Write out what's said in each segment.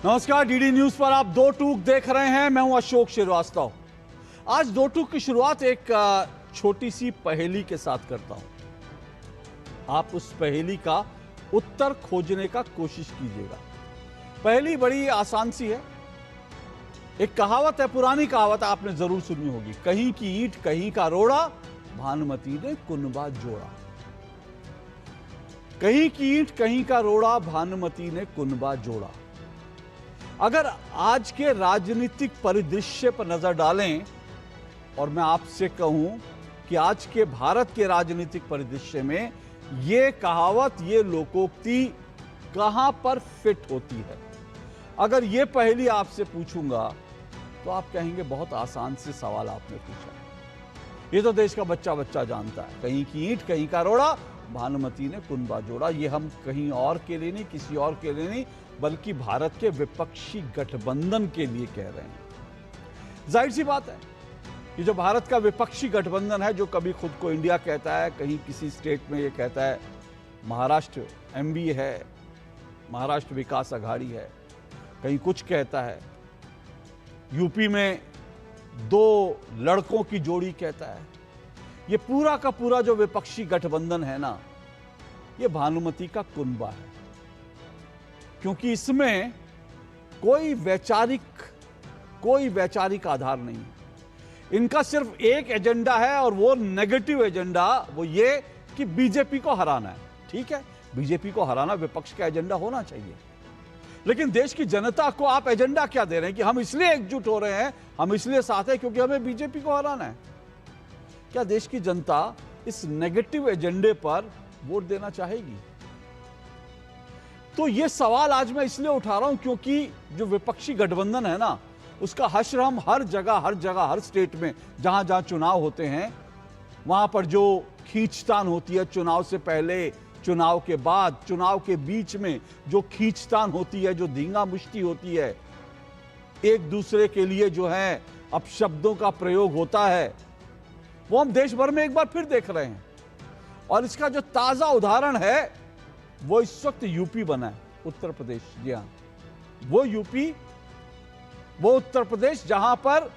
नमस्कार, DD news पर आप दो टूक देख रहे हैं। मैं हूं अशोक श्रीवास्तव। आज दो टूक की शुरुआत एक छोटी सी पहेली के साथ करता हूं। आप उस पहेली का उत्तर खोजने का कोशिश कीजिएगा। पहेली बड़ी आसान सी है। एक कहावत है, पुरानी कहावत है, आपने जरूर सुनी होगी। कहीं की ईंट कहीं का रोड़ा, भानुमती ने कुनबा जोड़ा। कहीं की ईंट कहीं का रोड़ा, भानुमती ने कुनबा जोड़ा। अगर आज के राजनीतिक परिदृश्य पर नजर डालें और मैं आपसे कहूं कि आज के भारत के राजनीतिक परिदृश्य में यह कहावत, यह लोकोक्ति कहां पर फिट होती है, अगर यह पहेली आपसे पूछूंगा तो आप कहेंगे बहुत आसान से सवाल आपने पूछा। ये तो देश का बच्चा बच्चा जानता है। कहीं की ईंट कहीं का रोड़ा, भानुमती ने कुनबा जोड़ा। ये हम कहीं और के लिए नहीं, किसी और के लिए नहीं, बल्कि भारत के विपक्षी गठबंधन के लिए कह रहे हैं। जाहिर सी बात है, ये जो भारत का विपक्षी गठबंधन है, जो कभी खुद को इंडिया कहता है, कहीं किसी स्टेट में ये कहता है महाराष्ट्र एमबी है, महाराष्ट्र विकास अघाड़ी है, कहीं कुछ कहता है, यूपी में दो लड़कों की जोड़ी कहता है। ये पूरा का पूरा जो विपक्षी गठबंधन है ना, ये भानुमती का कुनबा है, क्योंकि इसमें कोई वैचारिक आधार नहीं है। इनका सिर्फ एक एजेंडा है और वो नेगेटिव एजेंडा, वो ये कि बीजेपी को हराना है। ठीक है, बीजेपी को हराना विपक्ष का एजेंडा होना चाहिए, लेकिन देश की जनता को आप एजेंडा क्या दे रहे हैं कि हम इसलिए एकजुट हो रहे हैं, हम इसलिए साथ हैं क्योंकि हमें बीजेपी को हराना है। क्या देश की जनता इस नेगेटिव एजेंडे पर वोट देना चाहेगी? तो यह सवाल आज मैं इसलिए उठा रहा हूं क्योंकि जो विपक्षी गठबंधन है ना, उसका हश्र हम हर जगह हर स्टेट में जहां जहां चुनाव होते हैं, वहां पर जो खींचतान होती है, चुनाव से पहले, चुनाव के बाद, चुनाव के बीच में जो खींचतान होती है, जो धींगा मुश्ती होती है, एक दूसरे के लिए जो है अपशब्दों का प्रयोग होता है, वो हम देश भर में एक बार फिर देख रहे हैं। और इसका जो ताजा उदाहरण है वो इस वक्त यूपी बना है, उत्तर प्रदेश। जी हां, वो यूपी, वो उत्तर प्रदेश जहां पर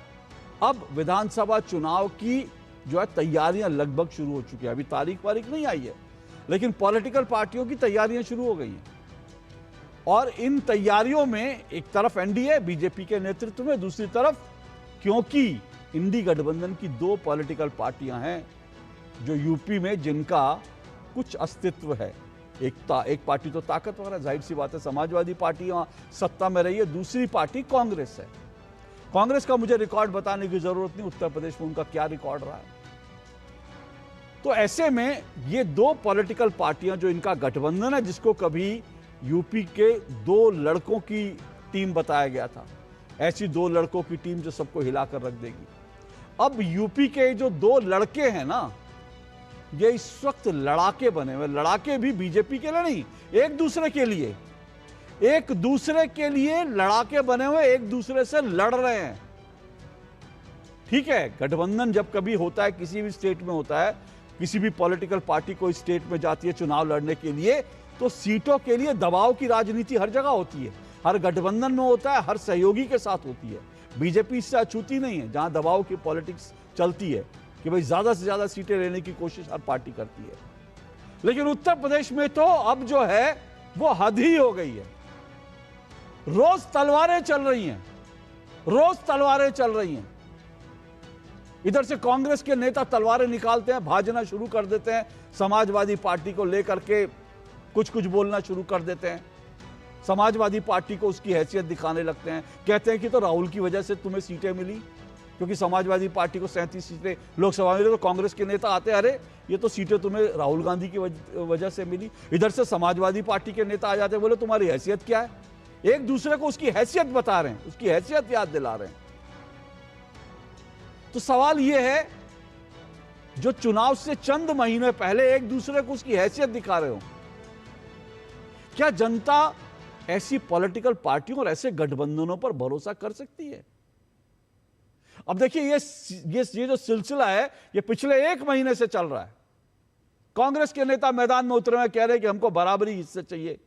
अब विधानसभा चुनाव की जो है तैयारियां लगभग शुरू हो चुकी है। अभी तारीख नहीं आई है, लेकिन पॉलिटिकल पार्टियों की तैयारियां शुरू हो गई हैं। और इन तैयारियों में एक तरफ एनडीए बीजेपी के नेतृत्व में, दूसरी तरफ क्योंकि इंडी गठबंधन की दो पॉलिटिकल पार्टियां हैं जो यूपी में, जिनका कुछ अस्तित्व है। एक पार्टी तो ताकतवर है, जाहिर सी बात है, समाजवादी पार्टी वहां सत्ता में रही है, दूसरी पार्टी कांग्रेस है। कांग्रेस का मुझे रिकॉर्ड बताने की जरूरत नहीं, उत्तर प्रदेश में उनका क्या रिकॉर्ड रहा है। तो ऐसे में ये दो पॉलिटिकल पार्टियां, जो इनका गठबंधन है, जिसको कभी यूपी के दो लड़कों की टीम बताया गया था, ऐसी दो लड़कों की टीम जो सबको हिलाकर रख देगी। अब यूपी के जो दो लड़के हैं ना, ये इस वक्त लड़ाके बने हुए, लड़ाके भी बीजेपी के लिए नहीं, एक दूसरे के लिए लड़ाके बने हुए, एक दूसरे से लड़ रहे हैं। ठीक है, गठबंधन जब कभी होता है, किसी भी स्टेट में होता है, किसी भी पॉलिटिकल पार्टी कोई स्टेट में जाती है चुनाव लड़ने के लिए, तो सीटों के लिए दबाव की राजनीति हर जगह होती है, हर गठबंधन में होता है, हर सहयोगी के साथ होती है। बीजेपी इससे अछूती नहीं है, जहां दबाव की पॉलिटिक्स चलती है कि भाई ज्यादा से ज्यादा सीटें लेने की कोशिश हर पार्टी करती है। लेकिन उत्तर प्रदेश में तो अब जो है वो हद ही हो गई है। रोज तलवारें चल रही हैं। इधर से कांग्रेस के नेता तलवारें निकालते हैं, भाजना शुरू कर देते हैं, समाजवादी पार्टी को लेकर के कुछ बोलना शुरू कर देते हैं, समाजवादी पार्टी को उसकी हैसियत दिखाने लगते हैं, कहते हैं कि तो राहुल की वजह से तुम्हें सीटें मिली, क्योंकि समाजवादी पार्टी को 37 सीटें लोकसभा में, तो कांग्रेस के नेता आते, अरे ये तो सीटें तुम्हें राहुल गांधी की वजह से मिली। इधर से समाजवादी पार्टी के नेता आ जाते, बोले तुम्हारी हैसियत क्या है। एक दूसरे को उसकी हैसियत बता रहे हैं, उसकी हैसियत याद दिला रहे हैं। तो सवाल यह है, जो चुनाव से चंद महीने पहले एक दूसरे को उसकी हैसियत दिखा रहे हो, क्या जनता ऐसी पॉलिटिकल पार्टियों और ऐसे गठबंधनों पर भरोसा कर सकती है? अब देखिए, ये जो सिलसिला है, ये पिछले एक महीने से चल रहा है। कांग्रेस के नेता मैदान में उतरे हुए कह रहे हैं कि हमको बराबरी हिस्से चाहिए।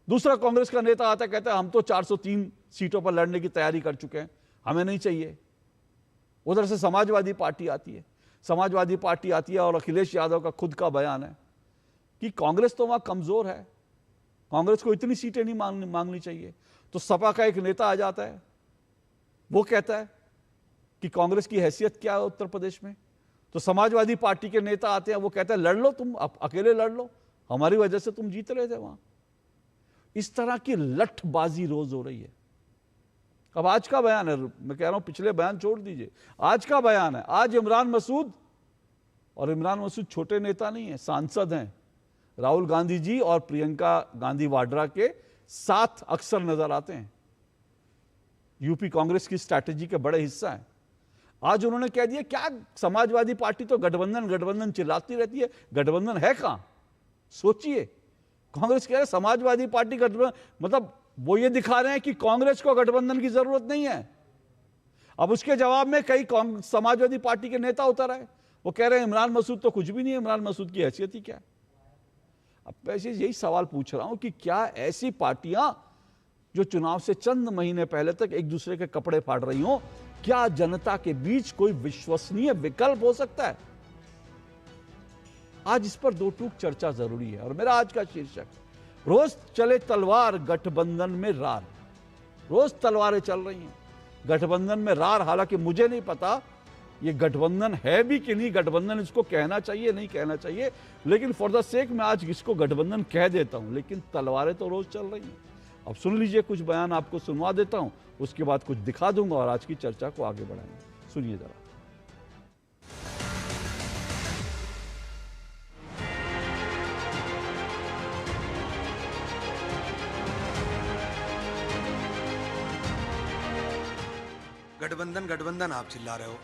दूसरा कांग्रेस का नेता आता है, कहता है हम तो 403 सीटों पर लड़ने की तैयारी कर चुके हैं, हमें नहीं चाहिए। उधर से समाजवादी पार्टी आती है, और अखिलेश यादव का खुद का बयान है कि कांग्रेस तो वहां कमजोर है, कांग्रेस को इतनी सीटें नहीं मांगनी चाहिए। तो सपा का एक नेता आ जाता है, वो कहता है कि कांग्रेस की हैसियत क्या है उत्तर प्रदेश में। तो समाजवादी पार्टी के नेता आते हैं, वो कहते हैं लड़ लो, तुम अकेले लड़ लो, हमारी वजह से तुम जीत रहे थे वहां। इस तरह की लठबाजी रोज हो रही है। अब आज का बयान है, मैं कह रहा हूं पिछले बयान छोड़ दीजिए, आज का बयान है। आज इमरान मसूद, और इमरान मसूद छोटे नेता नहीं है, सांसद हैं, राहुल गांधी जी और प्रियंका गांधी वाड्रा के साथ अक्सर नजर आते हैं, यूपी कांग्रेस की स्ट्रैटेजी के बड़े हिस्सा हैं। आज उन्होंने कह दिया, क्या समाजवादी पार्टी तो गठबंधन चिल्लाती रहती है, गठबंधन है कहां? सोचिए, कांग्रेस कह रहे समाजवादी पार्टी गठबंधन, मतलब वो ये दिखा रहे हैं कि कांग्रेस को गठबंधन की जरूरत नहीं है। अब उसके जवाब में कई समाजवादी पार्टी के नेता उतर आए, वो कह रहे हैं इमरान मसूद तो कुछ भी नहीं है, इमरान मसूद की हैसियत ही क्या है। अब वैसे यही सवाल पूछ रहा हूं कि क्या ऐसी पार्टियां जो चुनाव से चंद महीने पहले तक एक दूसरे के कपड़े फाड़ रही हो, क्या जनता के बीच कोई विश्वसनीय विकल्प हो सकता है? आज इस पर दो टूक चर्चा जरूरी है। और मेरा आज का शीर्षक, रोज चले तलवार गठबंधन में रार। रोज तलवारें चल रही हैं गठबंधन में रार। हालांकि मुझे नहीं पता ये गठबंधन है भी कि नहीं, गठबंधन इसको कहना चाहिए नहीं कहना चाहिए, लेकिन फॉर द सेक मैं आज इसको गठबंधन कह देता हूं। लेकिन तलवारें तो रोज चल रही हैं। अब सुन लीजिए, कुछ बयान आपको सुनवा देता हूं, उसके बाद कुछ दिखा दूंगा और आज की चर्चा को आगे बढ़ाएंगे। सुनिए जरा। गठबंधन आप चिल्ला रहे हो,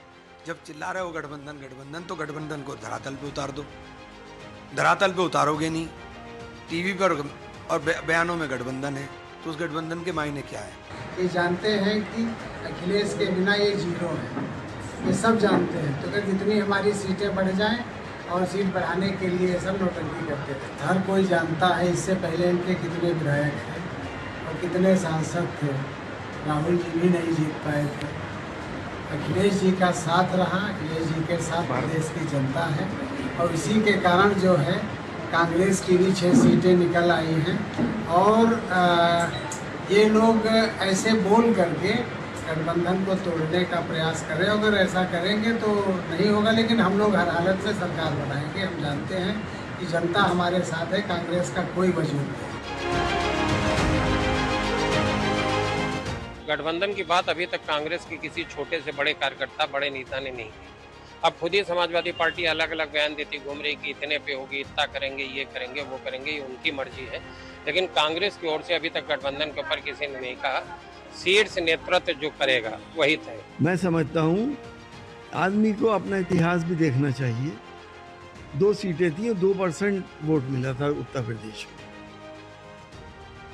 जब चिल्ला रहे हो गठबंधन तो गठबंधन को धरातल पे उतार दो। धरातल पे उतारोगे नहीं, टीवी पर और बयानों में गठबंधन है, तो उस गठबंधन के मायने क्या है? ये जानते हैं कि अखिलेश के बिना ये जीरो है, ये सब जानते हैं। तो अगर जितनी हमारी सीटें बढ़ जाएं, और सीट बढ़ाने के लिए सब नोटंकी करते थे। हर कोई जानता है इससे पहले इनके कितने विधायक थे और कितने सांसद थे। राहुल जी भी नहीं जीत पाए थे। अखिलेश जी का साथ रहा, अखिलेश जी के साथ प्रदेश की जनता है, और इसी के कारण जो है कांग्रेस की भी 6 सीटें निकल आई हैं। और ये लोग ऐसे बोल करके गठबंधन को तोड़ने का प्रयास करें। अगर ऐसा करेंगे तो नहीं होगा, लेकिन हम लोग हर हालत से सरकार बनाएंगे। हम जानते हैं कि जनता हमारे साथ है, कांग्रेस का कोई वजूद नहीं। गठबंधन की बात अभी तक कांग्रेस के किसी छोटे से बड़े कार्यकर्ता, बड़े नेता ने नहीं की। अब खुद ही समाजवादी पार्टी अलग अलग बयान देती घूम रही कि इतने पे होगी, इतना करेंगे, ये करेंगे, वो करेंगे, ये उनकी मर्जी है। लेकिन कांग्रेस की ओर से अभी तक गठबंधन के ऊपर किसी ने नहीं कहा। शीर्ष नेतृत्व जो करेगा वही तय। मैं समझता हूँ आदमी को अपना इतिहास भी देखना चाहिए। 2 सीटें थी और 2% वोट मिला था उत्तर प्रदेश में,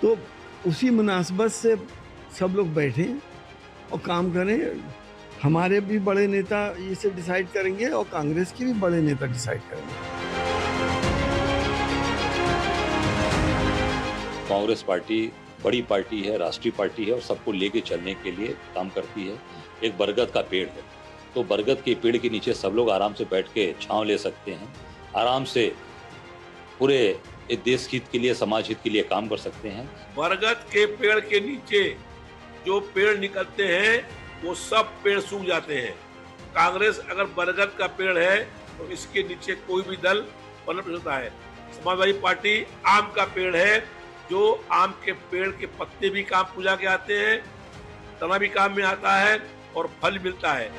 तो उसी मुनासबत से सब लोग बैठे और काम करें। हमारे भी बड़े नेता इसे डिसाइड करेंगे और कांग्रेस के भी बड़े नेता डिसाइड करेंगे। कांग्रेस पार्टी बड़ी पार्टी है, राष्ट्रीय पार्टी है और सबको लेके चलने के लिए काम करती है। एक बरगद का पेड़ है, तो बरगद के पेड़ के नीचे सब लोग आराम से बैठ के छांव ले सकते हैं, आराम से पूरे देश हित के लिए, समाज हित के लिए काम कर सकते हैं। बरगद के पेड़ के नीचे जो पेड़ निकलते हैं वो सब पेड़ सूख जाते हैं। कांग्रेस अगर बरगद का पेड़ है तो इसके नीचे कोई भी दल पनप सकता है। समाजवादी पार्टी आम का पेड़ है, जो आम के पेड़ के पत्ते भी काम पूजा के आते हैं, तना भी काम में आता है और फल मिलता है।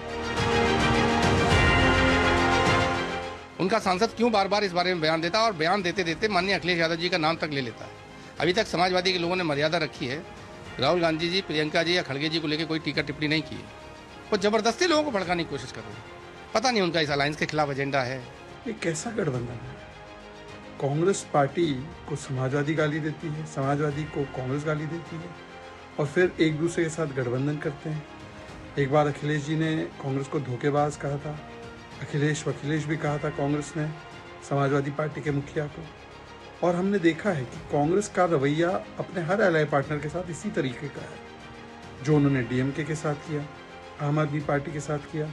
उनका सांसद क्यों बार बार इस बारे में बयान देता है और बयान देते देते माननीय अखिलेश यादव जी का नाम तक ले लेता है। अभी तक समाजवादी के लोगों ने मर्यादा रखी है। राहुल गांधी जी, प्रियंका जी या खड़गे जी को लेकर कोई टीका टिप्पणी नहीं की। वो जबरदस्ती लोगों को भड़काने की कोशिश कर रहे हैं। पता नहीं उनका इस अलायंस के खिलाफ एजेंडा है। ये कैसा गठबंधन है? कांग्रेस पार्टी को समाजवादी गाली देती है, समाजवादी को कांग्रेस गाली देती है, और फिर एक दूसरे के साथ गठबंधन करते हैं। एक बार अखिलेश जी ने कांग्रेस को धोखेबाज कहा था, अखिलेश भी कहा था कांग्रेस ने समाजवादी पार्टी के मुखिया को। और हमने देखा है कि कांग्रेस का रवैया अपने हर एलाय पार्टनर के साथ इसी तरीके का है, जो उन्होंने डीएमके के साथ किया, आम आदमी पार्टी के साथ किया,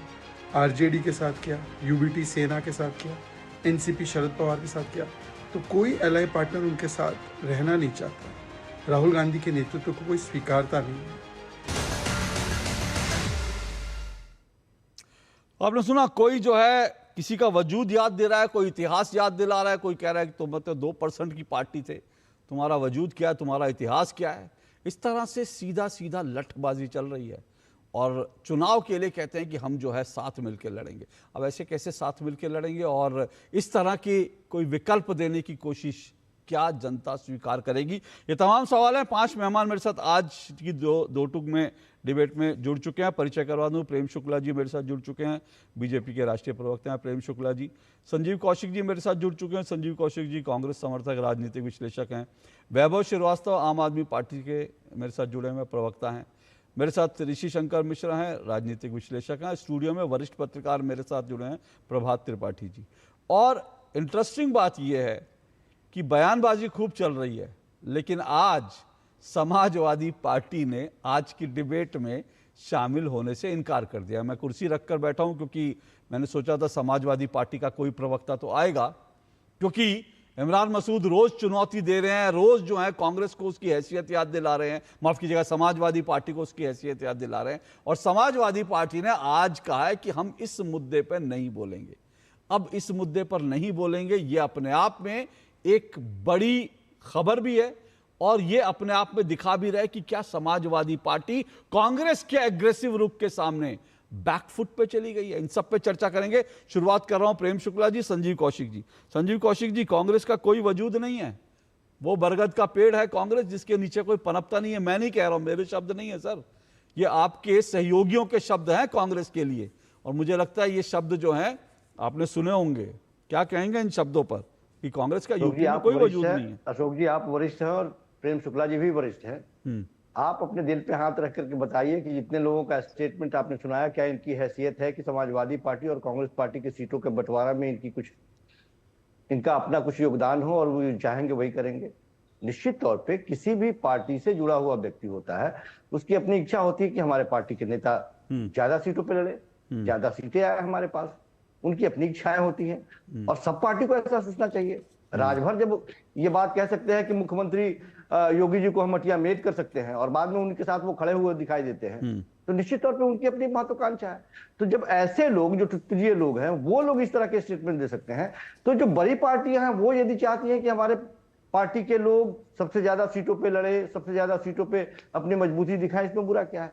आरजेडी के साथ किया, यूबीटी सेना के साथ किया, एनसीपी शरद पवार के साथ किया। तो कोई एलाय पार्टनर उनके साथ रहना नहीं चाहता। राहुल गांधी के नेतृत्व को कोई स्वीकारता नहीं है। आपने सुना, कोई जो है किसी का वजूद याद दे रहा है, कोई इतिहास याद दिला रहा है, कोई कह रहा है कि तुम तो 2% की पार्टी थे, तुम्हारा वजूद क्या है, तुम्हारा इतिहास क्या है। इस तरह से सीधा सीधा लठबाजी चल रही है और चुनाव के लिए कहते हैं कि हम जो है साथ मिलकर लड़ेंगे। अब ऐसे कैसे साथ मिलकर लड़ेंगे, और इस तरह की कोई विकल्प देने की कोशिश क्या जनता स्वीकार करेगी? ये तमाम सवाल हैं। 5 मेहमान मेरे साथ आज की दो टुक में डिबेट में जुड़ चुके हैं। परिचय करवा दूं, प्रेम शुक्ला जी मेरे साथ जुड़ चुके हैं, बीजेपी के राष्ट्रीय प्रवक्ता हैं प्रेम शुक्ला जी। संजीव कौशिक जी मेरे साथ जुड़ चुके हैं। संजीव कौशिक जी कांग्रेस समर्थक, राजनीतिक विश्लेषक हैं। वैभव श्रीवास्तव आम आदमी पार्टी के मेरे साथ जुड़े हुए प्रवक्ता हैं। मेरे साथ ऋषि शंकर मिश्रा हैं, राजनीतिक विश्लेषक हैं। स्टूडियो में वरिष्ठ पत्रकार मेरे साथ जुड़े हैं, प्रभात त्रिपाठी जी। और इंटरेस्टिंग बात यह है कि बयानबाजी खूब चल रही है, लेकिन आज समाजवादी पार्टी ने आज की डिबेट में शामिल होने से इनकार कर दिया। मैं कुर्सी रखकर बैठा हूं क्योंकि मैंने सोचा था समाजवादी पार्टी का कोई प्रवक्ता तो आएगा, क्योंकि इमरान मसूद रोज चुनौती दे रहे हैं, रोज जो है कांग्रेस को उसकी हैसियत याद दिला रहे हैं, माफ कीजिएगा समाजवादी पार्टी को उसकी हैसियत याद दिला रहे हैं। और समाजवादी पार्टी ने आज कहा है कि हम इस मुद्दे पर नहीं बोलेंगे। अब इस मुद्दे पर नहीं बोलेंगे, ये अपने आप में एक बड़ी खबर भी है और ये अपने आप में दिखा भी रहा है कि क्या समाजवादी पार्टी कांग्रेस के एग्रेसिव रुख के सामने बैकफुट पे चली गई है। इन सब पे चर्चा करेंगे। शुरुआत कर रहा हूं प्रेम शुक्ला जी, संजीव कौशिक जी। संजीव कौशिक जी, कांग्रेस का कोई वजूद नहीं है, वो बरगद का पेड़ है कांग्रेस, जिसके नीचे कोई पनपता नहीं है। मैं नहीं कह रहा हूं, मेरे शब्द नहीं है सर, ये आपके सहयोगियों के शब्द हैं कांग्रेस के लिए। और मुझे लगता है ये शब्द जो है आपने सुने होंगे। क्या कहेंगे इन शब्दों पर कि कांग्रेस का यूपी में कोई वजूद नहीं है? अशोक जी आप वरिष्ठ हैं और प्रेम शुक्ला जी भी वरिष्ठ हैं। आप अपने दिल पे हाथ रख करके बताइए कि जितने लोगों का स्टेटमेंट आपने सुनाया, क्या इनकी हैसियत है कि समाजवादी पार्टी और कांग्रेस पार्टी की सीटों के बंटवारा में इनका अपना कुछ योगदान हो और वो चाहेंगे वही करेंगे? निश्चित तौर पे किसी भी पार्टी से जुड़ा हुआ व्यक्ति होता है, उसकी अपनी इच्छा होती है कि हमारे पार्टी के नेता ज्यादा सीटों पर लड़े, ज्यादा सीटें आए हमारे पास, उनकी अपनी इच्छाएं होती हैं और सब पार्टी को ऐसा सोचना चाहिए। राजभर जब ये बात कह सकते हैं कि मुख्यमंत्री योगी जी को हम अटिया मेट कर सकते हैं और बाद में उनके साथ वो खड़े हुए दिखाई देते हैं, तो निश्चित तौर पे उनकी अपनी महत्वाकांक्षा है। तो जब ऐसे लोग, जो तुतरीय लोग हैं, वो लोग इस तरह के स्टेटमेंट दे सकते हैं, तो जो बड़ी पार्टियां हैं वो यदि चाहती हैं कि हमारे पार्टी के लोग सबसे ज्यादा सीटों पे लड़े, सबसे ज्यादा सीटों पे अपनी मजबूती दिखाएं, इसमें बुरा क्या है?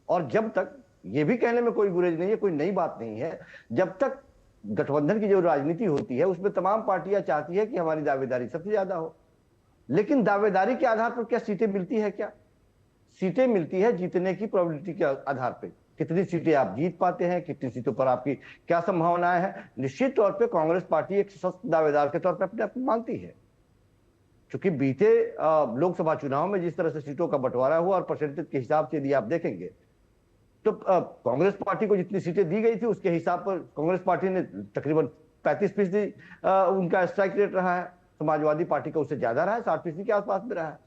और जब तक, ये भी कहने में कोई गुरेज नहीं है, कोई नई बात नहीं है, जब तक गठबंधन की जो राजनीति होती है उसमें तमाम पार्टियां चाहती है कि हमारी दावेदारी सबसे ज्यादा हो, लेकिन दावेदारी के आधार पर क्या सीटें मिलती है? क्या सीटें मिलती है जीतने की प्रोबेबिलिटी के आधार पर। कितनी सीटें आप जीत पाते हैं, कितनी सीटों पर आपकी क्या संभावनाएं हैं। निश्चित तौर पर कांग्रेस पार्टी एक सशक्त दावेदार के तौर पर अपने आप को मानती है, क्योंकि बीते लोकसभा चुनाव में जिस तरह से सीटों का बंटवारा हुआ और परसेंटेज के हिसाब से यदि आप देखेंगे तो कांग्रेस पार्टी को जितनी सीटें दी गई थी उसके हिसाब पर कांग्रेस पार्टी ने तकरीबन 35% उनका स्ट्राइक रेट रहा है। समाजवादी पार्टी का उससे ज्यादा रहा है, 60% के आसपास में रहा है।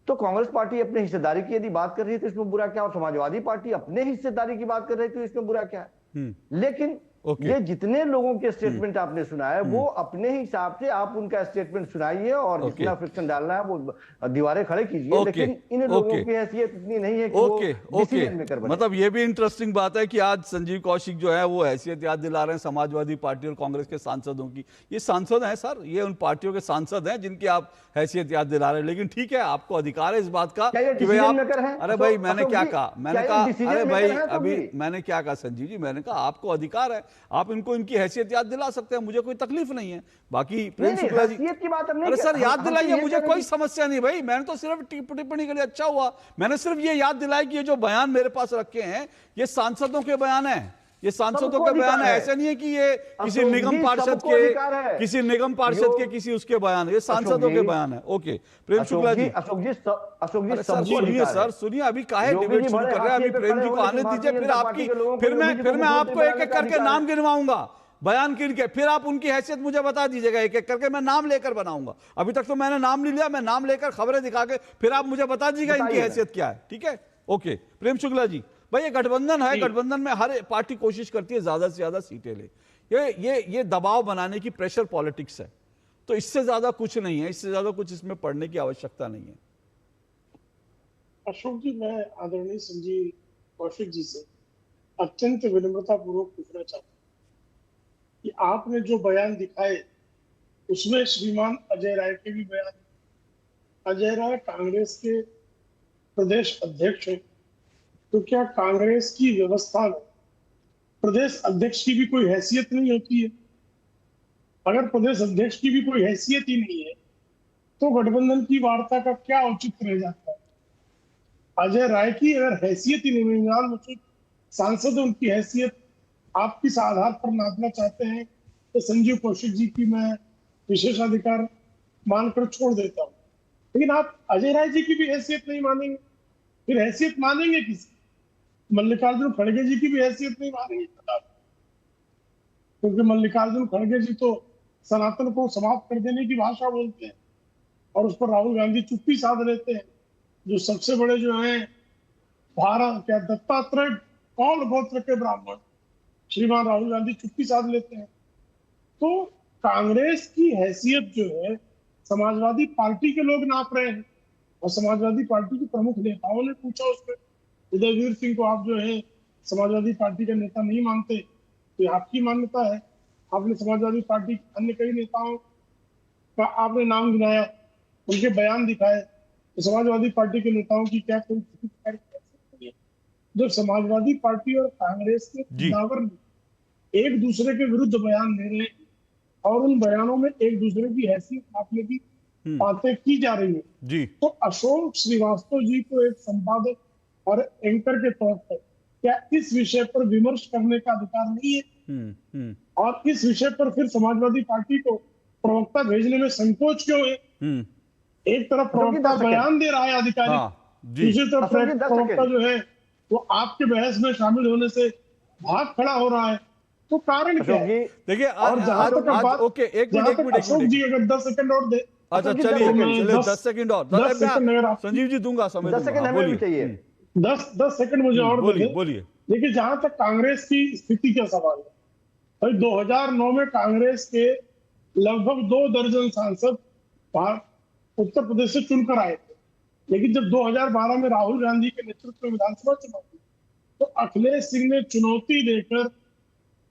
तो कांग्रेस पार्टी अपने हिस्सेदारी की यदि बात कर रही है तो इसमें बुरा क्या, और समाजवादी पार्टी अपने हिस्सेदारी की बात कर रही है तो इसमें बुरा क्या है? लेकिन ये जितने लोगों के स्टेटमेंट आपने सुनाए वो अपने हिसाब से आप उनका स्टेटमेंट सुनाइए और जितना फ्रिक्शन डालना है वो दीवारें खड़े कीजिए, लेकिन इन लोगों की हैसियत इतनी नहीं है कि वो डिसीजन मेकर बने। मतलब ये भी इंटरेस्टिंग बात है कि आज संजीव कौशिक जो है वो हैसियत याद दिला रहे हैं समाजवादी पार्टी और कांग्रेस के सांसदों की। ये सांसद हैं सर, ये उन पार्टियों के सांसद हैं जिनकी आप हैसियत याद दिला रहे हैं, लेकिन ठीक है, आपको अधिकार है इस बात का कि भाई आप, अरे भाई मैंने क्या कहा, मैंने कहा अरे भाई अभी मैंने क्या कहा संजीव जी, मैंने कहा आपको अधिकार है, आप इनको इनकी हैसियत याद दिला सकते हैं, मुझे कोई तकलीफ नहीं है। बाकी प्रेम शुक्ला जी, अरे सर याद दिलाइए, मुझे कोई समस्या नहीं भाई, मैंने तो सिर्फ टिप्पणी के लिए अच्छा हुआ, मैंने सिर्फ ये याद दिलाया कि ये जो बयान मेरे पास रखे हैं ये सांसदों के बयान है, ये सांसदों के बयान है, ऐसे नहीं है कि ये किसी निगम पार्षद के, किसी निगम पार्षद के, किसी उसके बयान, ये सांसदों के बयान है। ओके प्रेम शुक्ला जी, अशोक जी सुनिए सर, सुनिए, अभी काहे डिबेट शुरू कर रहे हैं, अभी प्रेम जी को आने दीजिए, फिर मैं आपको एक एक करके नाम गिनवाऊंगा, बयान किनके, फिर आप उनकी हैसियत मुझे बता दीजिएगा एक एक करके, मैं नाम लेकर बनाऊंगा। अभी तक तो मैंने नाम नहीं लिया, मैं नाम लेकर खबरें दिखा के फिर आप मुझे बता दीजिएगा इनकी हैसियत क्या है, ठीक है? ओके, प्रेम शुक्ला जी, भाई ये गठबंधन है, गठबंधन में हर पार्टी कोशिश करती है ज्यादा से ज्यादा सीटें ले, ये दबाव बनाने की प्रेशर पॉलिटिक्स है, तो इससे ज्यादा कुछ नहीं है, इससे ज्यादा कुछ इसमें पढ़ने की आवश्यकता नहीं है। अशोक जी, मैं आदरणीय संजीव कौशिक जी से अत्यंत विनम्रता पूर्वक पूछना चाहता हूँ कि आपने जो बयान दिखाए उसमें श्रीमान अजय राय के भी बयान, अजय राय कांग्रेस के प्रदेश अध्यक्ष हैं, तो क्या कांग्रेस की व्यवस्था में प्रदेश अध्यक्ष की भी कोई हैसियत नहीं होती है? अगर प्रदेश अध्यक्ष की भी कोई हैसियत ही नहीं है तो गठबंधन की वार्ता का क्या औचित्य रह जाता है? अजय राय की अगर हैसियत ही नहीं, मुझे सांसद उनकी हैसियत आप किस आधार पर नापना चाहते हैं, तो संजीव कौशिक जी की मैं विशेषाधिकार मानकर छोड़ देता हूँ, लेकिन आप अजय राय जी की भी हैसियत नहीं मानेंगे, फिर हैसियत मानेंगे किसी? मल्लिकार्जुन खड़गे जी की भी हैसियत नहीं मानेंगे, क्योंकि मल्लिकार्जुन खड़गे जी तो सनातन को समाप्त कर देने की भाषा बोलते हैं और उस पर राहुल गांधी चुप्पी साध लेते हैं। जो सबसे बड़े जो हैं भारत क्या दत्तात्रेय कौल गोत्र के ब्राह्मण श्रीमान राहुल गांधी चुप्पी साध लेते हैं। तो कांग्रेस की हैसियत जो है समाजवादी पार्टी के लोग नाप रहे हैं, और समाजवादी पार्टी के प्रमुख नेताओं ने पूछा उसमें, उदयवीर सिंह को आप जो है समाजवादी पार्टी का नेता नहीं मानते, तो आपकी मान्यता है। आपने समाजवादी पार्टी के अन्य कई नेताओं का आपने नाम गिनाया, उनके बयान दिखाए, तो समाजवादी पार्टी के नेताओं की क्या कोई है? जब समाजवादी पार्टी और कांग्रेस के नेतावर एक दूसरे के विरुद्ध बयान दे रहे हैं और उन बयानों में एक दूसरे की हैसियत नापने की बातें की जा रही है जी, तो अशोक श्रीवास्तव जी को एक संपादक और एंकर के तौर पर क्या इस विषय पर विमर्श करने का अधिकार नहीं है? और इस विषय पर फिर समाजवादी पार्टी को प्रवक्ता भेजने में संकोच क्यों है? एक तरफ प्रवक्ता बयान दे रहा है अधिकारी, दूसरी तरफ प्रवक्ता जो है वो आपके बहस में शामिल होने से भाग खड़ा हो रहा है, तो कारण क्या है? देखिए और जहां तक बात, ओके, एक मिनट अशोक जी अगर 10 सेकंड और दे, अच्छा चलिए 10 सेकंड और, संजीव जी दूंगा समय, 10 सेकंड हमें भी चाहिए, 10 सेकंड मुझे और बोलिए। देखिए, जहां तक कांग्रेस की स्थिति का सवाल है, भाई 2009 में कांग्रेस के लगभग 2 दर्जन सांसद उत्तर प्रदेश से चुनकर आए थे, लेकिन जब 2012 में राहुल गांधी के नेतृत्व में विधानसभा चुनाव हुई तो अखिलेश सिंह ने चुनौती देकर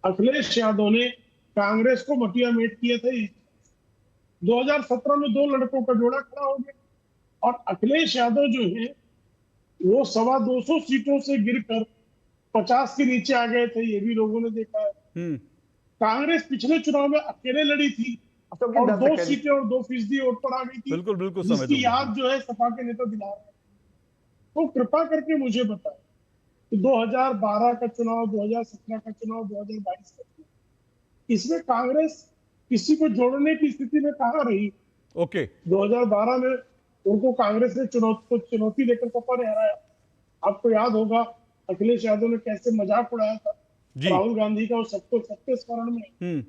अखिलेश यादव ने कांग्रेस को मटिया मेट किए थे। 2017 में 2 लड़कों का जोड़ा खड़ा हो गया और अखिलेश यादव जो है वो 225 सीटों से गिरकर 50 के नीचे आ गए थे, ये भी लोगों ने देखा है। कांग्रेस पिछले चुनाव में अकेले लड़ी थी और 2 सीटें और 2% वोट पर आ गई थी, बिल्कुल जिसकी याद जो है सपा के नेता दिला रहे हैं। तो कृपा करके मुझे बताएं कि 2012 का चुनाव, 2017 का चुनाव, 2022 का चुनाव, इसमें कांग्रेस किसी को जोड़ने की स्थिति में कहां रही? ओके, 2012 में उनको कांग्रेस ने चुनौती देकर सपा ने हराया। आपको याद होगा अखिलेश यादव ने कैसे मजाक उड़ाया था राहुल गांधी का, सबको सबके स्मरण में।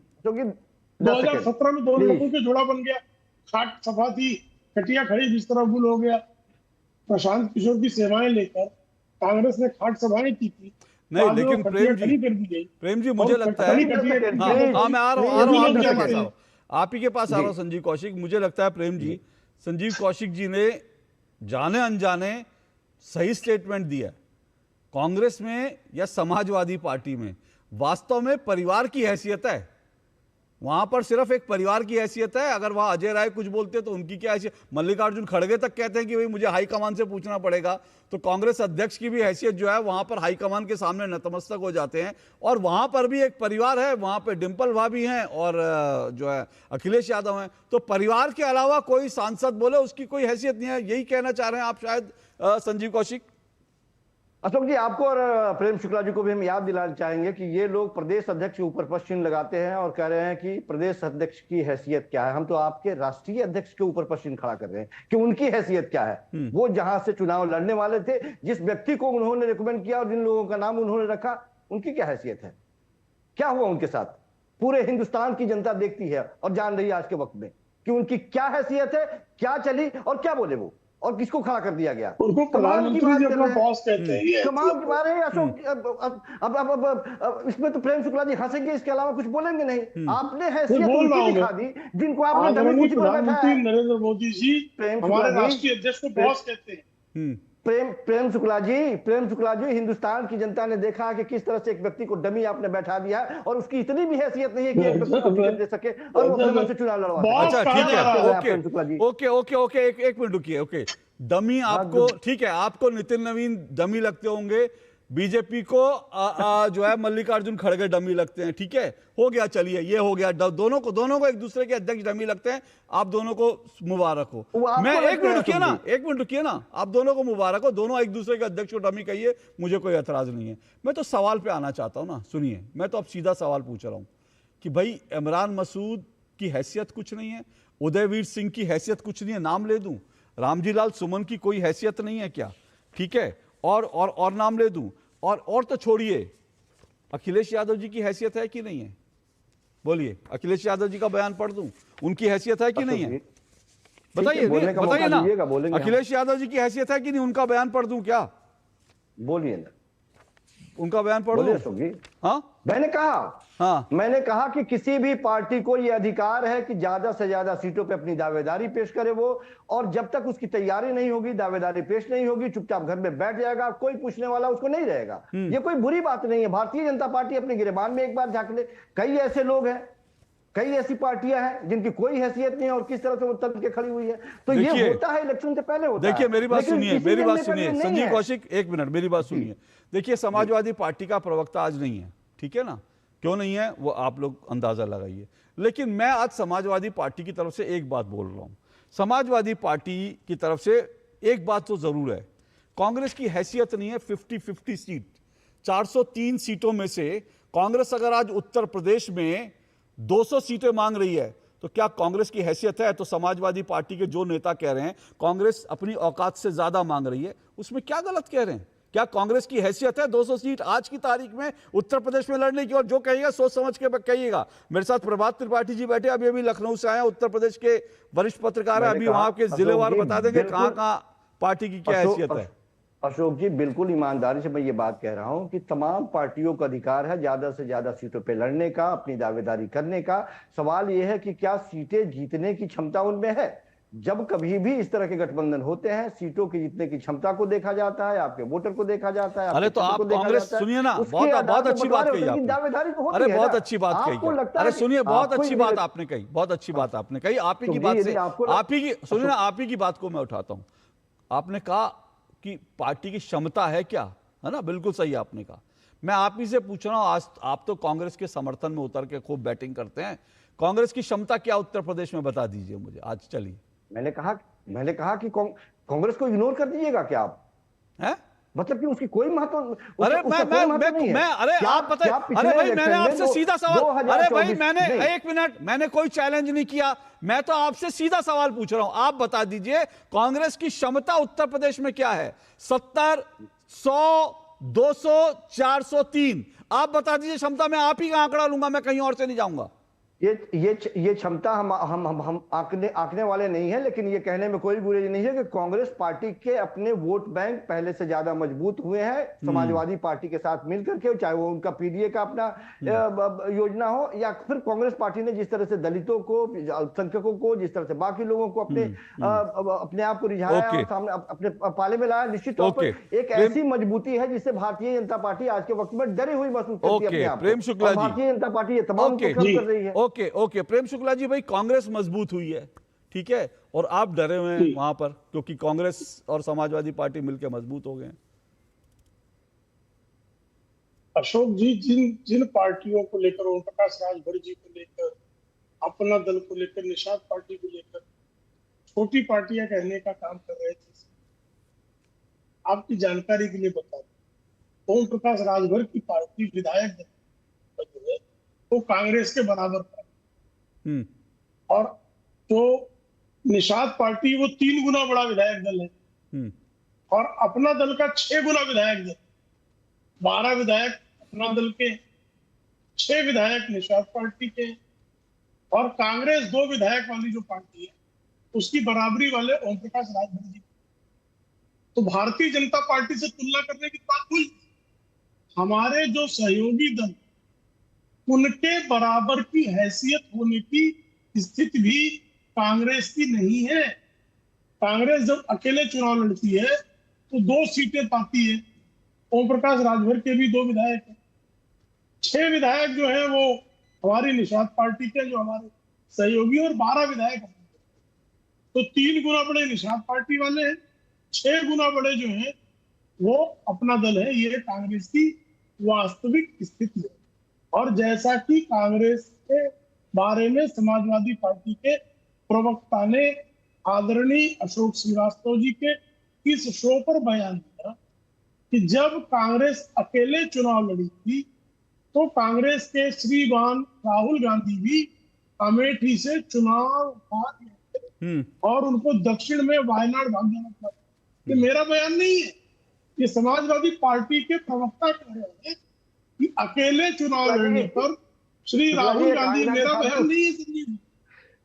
2017 में 2 लड़कों के जोड़ा बन गया, खाट सफा थी, कटिया खड़ी जिस तरह गुल हो गया। प्रशांत किशोर की सेवाएं लेकर कांग्रेस ने खाट सभाएं की थी, नहीं लेकिन प्रेम जी मुझे लगता है, हाँ मैं आ रहा हूँ आप ही के पास आ रहा हूँ संजीव कौशिक। मुझे लगता है प्रेम जी, संजीव कौशिक जी ने जाने अनजाने सही स्टेटमेंट दिया। कांग्रेस में या समाजवादी पार्टी में वास्तव में परिवार की हैसियत है, वहां पर सिर्फ एक परिवार की हैसियत है। अगर वहां अजय राय कुछ बोलते तो उनकी क्या हैसियत, मल्लिकार्जुन खड़गे तक कहते हैं कि भाई मुझे हाईकमान से पूछना पड़ेगा, तो कांग्रेस अध्यक्ष की भी हैसियत जो है वहां पर हाईकमान के सामने नतमस्तक हो जाते हैं। और वहां पर भी एक परिवार है, वहां पे डिंपल भाभी हैं और जो है अखिलेश यादव हैं, तो परिवार के अलावा कोई सांसद बोले उसकी कोई हैसियत नहीं है, यही कहना चाह रहे हैं आप शायद संजीव कौशिक। अशोक जी, आपको और प्रेम शुक्ला जी को भी हम याद दिलाना चाहेंगे कि ये लोग प्रदेश अध्यक्ष के ऊपर प्रश्न लगाते हैं और कह रहे हैं कि प्रदेश अध्यक्ष की हैसियत क्या है। हम तो आपके राष्ट्रीय अध्यक्ष के ऊपर प्रश्न खड़ा कर रहे हैं कि उनकी हैसियत क्या है। वो जहां से चुनाव लड़ने वाले थे, जिस व्यक्ति को उन्होंने रिकमेंड किया और जिन लोगों का नाम उन्होंने रखा, उनकी क्या हैसियत है, क्या हुआ उनके साथ? पूरे हिंदुस्तान की जनता देखती है और जान रही है आज के वक्त में कि उनकी क्या हैसियत है, क्या चली और क्या बोले वो, और किसको खड़ा कर दिया गया। उनको प्रधानमंत्री जी अपना बॉस कहते हैं, ये कमाल की बात है अशोक। अब इसमें तो प्रेम शुक्ला जी हंसेंगे, इसके अलावा कुछ बोलेंगे नहीं। आपने हैसियत उनकी दिखा दी जिनको आपने डमी कुर्सी पर बैठाया प्रधानमंत्री है। नरेंद्र मोदी जी हमारे राष्ट्रीय अध्यक्ष को बॉस कहते हैं। प्रेम शुक्ला जी, हिंदुस्तान की जनता ने देखा कि किस तरह से एक व्यक्ति को डमी आपने बैठा दिया है और उसकी इतनी भी हैसियत नहीं है कि एक व्यक्ति को टिकट दे सके और वो अपने मन से चुनाव लड़वा। अच्छा ठीक है, प्रेम शुक्ला जी, ओके, एक मिनट रुकिए। ओके, डमी आपको, ठीक है, आपको नितिन नवीन डमी लगते होंगे, बीजेपी को जो है मल्लिकार्जुन खड़गे डमी लगते हैं, ठीक है, हो गया, चलिए ये हो गया। दोनों को एक दूसरे के अध्यक्ष डमी लगते हैं। आप दोनों को मुबारक हो। मैं एक मिनट रुकिए ना, आप दोनों को मुबारक हो, दोनों एक दूसरे के अध्यक्ष को डमी कहिए, मुझे कोई एतराज नहीं है। मैं तो सवाल पे आना चाहता हूं ना, सुनिए, मैं तो अब सीधा सवाल पूछ रहा हूं कि भाई इमरान मसूद की हैसियत कुछ नहीं है, उदयवीर सिंह की हैसियत कुछ नहीं है, नाम ले दूं, रामजी लाल सुमन की कोई हैसियत नहीं है क्या, ठीक है, और नाम ले दूं, और तो छोड़िए, अखिलेश यादव जी की हैसियत है कि नहीं है, बोलिए, अखिलेश यादव जी का बयान पढ़ दूं, उनकी हैसियत है कि नहीं है, बताइए ना, अखिलेश यादव जी की हैसियत है कि नहीं, उनका बयान पढ़ दूं क्या, बोलिए ना, उनका बयान पढ़ दूं। हाँ, मैंने कहा कि किसी भी पार्टी को यह अधिकार है कि ज्यादा से ज्यादा सीटों पे अपनी दावेदारी पेश करे वो, और जब तक उसकी तैयारी नहीं होगी, दावेदारी पेश नहीं होगी, चुपचाप घर में बैठ जाएगा, कोई पूछने वाला उसको नहीं रहेगा। ये कोई बुरी बात नहीं है। भारतीय जनता पार्टी अपने गिरेबान में एक बार झांक ले। कई ऐसे लोग हैं, कई ऐसी पार्टियां हैं जिनकी कोई हैसियत नहीं है और किस तरह से वो तब के खड़ी हुई है। तो ये होता है, इलेक्शन से पहले होता है। देखिए मेरी बात सुनिए, संजीव कौशिक, एक मिनट मेरी बात सुनिए। देखिए समाजवादी पार्टी का प्रवक्ता आज नहीं है, ठीक है ना, क्यों नहीं है वो आप लोग अंदाजा लगाइए, लेकिन मैं आज समाजवादी पार्टी की तरफ से एक बात बोल रहा हूं। समाजवादी पार्टी की तरफ से एक बात तो जरूर है, कांग्रेस की हैसियत नहीं है 50-50 सीट, 403 सीटों में से कांग्रेस अगर आज उत्तर प्रदेश में 200 सीटें मांग रही है तो क्या कांग्रेस की हैसियत है? तो समाजवादी पार्टी के जो नेता कह रहे हैं कांग्रेस अपनी औकात से ज्यादा मांग रही है, उसमें क्या गलत कह रहे हैं? क्या कांग्रेस की हैसियत है 200 सीट आज की तारीख में उत्तर प्रदेश में लड़ने की? और जो कहिएगा सोच समझ के कहिएगा। मेरे साथ प्रभात त्रिपाठी जी बैठे, अभी लखनऊ से आए, उत्तर प्रदेश के वरिष्ठ पत्रकार है, अभी वहां के जिलेवार बता देंगे कहां कहां पार्टी की क्या हैसियत है। अशोक जी, बिल्कुल ईमानदारी से मैं ये बात कह रहा हूं कि तमाम पार्टियों का अधिकार है ज्यादा से ज्यादा सीटों पे लड़ने का, अपनी दावेदारी करने का। सवाल ये है कि क्या सीटें जीतने की क्षमता उनमें है? जब कभी भी इस तरह के गठबंधन होते हैं, सीटों की जीतने की क्षमता को देखा जाता है, आपके वोटर को देखा जाता है। अरे तो आप कांग्रेस, सुनिए ना, बहुत अच्छी बात कही आपने, दावेदारी तो होती है। अरे बहुत अच्छी बात कही, अरे सुनिए, बहुत अच्छी बात आपने कही, बहुत अच्छी बात आपने कही। आप ही की बात से, आप ही की, सुनिए ना, आप ही की बात को मैं उठाता हूं। आपने कहा कि पार्टी की क्षमता है क्या, है ना, बिल्कुल सही आपने कहा। मैं आप ही से पूछ रहा हूं, आज आप तो कांग्रेस के समर्थन में उतर के खूब बैटिंग करते हैं, कांग्रेस की क्षमता क्या उत्तर प्रदेश में बता दीजिए मुझे आज। चलिए, मैंने कहा कि कांग्रेस को इग्नोर कर दीजिएगा क्या आप? हैं? मतलब कि उसकी कोई महत्व, अरे मैं अरे आप बताइए, अरे भाई मैंने आपसे सीधा सवाल, अरे भाई मैंने, एक मिनट, मैंने कोई चैलेंज नहीं किया, मैं तो आपसे सीधा सवाल पूछ रहा हूं। आप बता दीजिए कांग्रेस की क्षमता उत्तर प्रदेश में क्या है? 70, 100, 200, 403, आप बता दीजिए क्षमता। मैं आप ही का आंकड़ा लूंगा, मैं कहीं और से नहीं जाऊंगा। ये क्षमता हम आंकने वाले नहीं है, लेकिन ये कहने में कोई बुराई नहीं है कि कांग्रेस पार्टी के अपने वोट बैंक पहले से ज्यादा मजबूत हुए हैं समाजवादी पार्टी के साथ मिलकर के, चाहे वो उनका पीडीए का अपना योजना हो, या फिर कांग्रेस पार्टी ने जिस तरह से दलितों को, अल्पसंख्यकों को, जिस तरह से बाकी लोगों को अपने आप को रिझाया और सामने अपने पाले में लाया। निश्चित तौर पर एक ऐसी मजबूती है जिससे भारतीय जनता पार्टी आज के वक्त में डरी हुई महसूस करती है अपने आप को। भारतीय जनता पार्टी ये तमाम कर रही है। ओके, प्रेम शुक्ला जी, भाई कांग्रेस मजबूत हुई है, ठीक है, और आप डरे हुए हैं वहां पर क्योंकि कांग्रेस और समाजवादी पार्टी मिलकर मजबूत हो गए हैं। अशोक जी, जिन पार्टियों को लेकर, ओम प्रकाश राजभर जी को लेकर, अपना दल को लेकर, निषाद पार्टी को लेकर छोटी पार्टियां कहने का काम कर रहे थे, आपकी जानकारी के लिए बता दूं, ओम प्रकाश राजभर की पार्टी विधायक दल वो कांग्रेस के बराबर था, और तो निषाद पार्टी वो 3 गुना बड़ा विधायक दल है, और अपना दल का 6 गुना विधायक दल, 12 विधायक अपना दल के 6 विधायक निषाद पार्टी के, और कांग्रेस 2 विधायक वाली जो पार्टी है उसकी बराबरी वाले ओम प्रकाश राजभर जी। तो भारतीय जनता पार्टी से तुलना करने की बात हुई। हमारे जो सहयोगी दल उनके बराबर की हैसियत होने की स्थिति भी कांग्रेस की नहीं है। कांग्रेस जब अकेले चुनाव लड़ती है तो 2 सीटें पाती है। ओम प्रकाश राजभर के भी 2 विधायक हैं। 6 विधायक जो है वो हमारी निषाद पार्टी के, जो हमारे सहयोगी, और 12 विधायक हैं। तो 3 गुना बड़े निषाद पार्टी वाले हैं, 6 गुना बड़े जो हैं वो अपना दल है। ये कांग्रेस की वास्तविक स्थिति है। और जैसा कि कांग्रेस के बारे में समाजवादी पार्टी के प्रवक्ता ने आदरणीय अशोक श्रीवास्तव जी के इस शो पर बयान दिया कि जब कांग्रेस अकेले चुनाव लड़ी थी तो कांग्रेस के श्रीमान राहुल गांधी भी अमेठी से चुनाव हार गए थे और उनको दक्षिण में वायनाड भाग जाना पड़ा। ये मेरा बयान नहीं है, ये समाजवादी पार्टी के प्रवक्ता कह रहे हैं कि अकेले चुनाव लड़ने पर श्री राहुल गांधी, मेरा बयान नहीं है संजीव,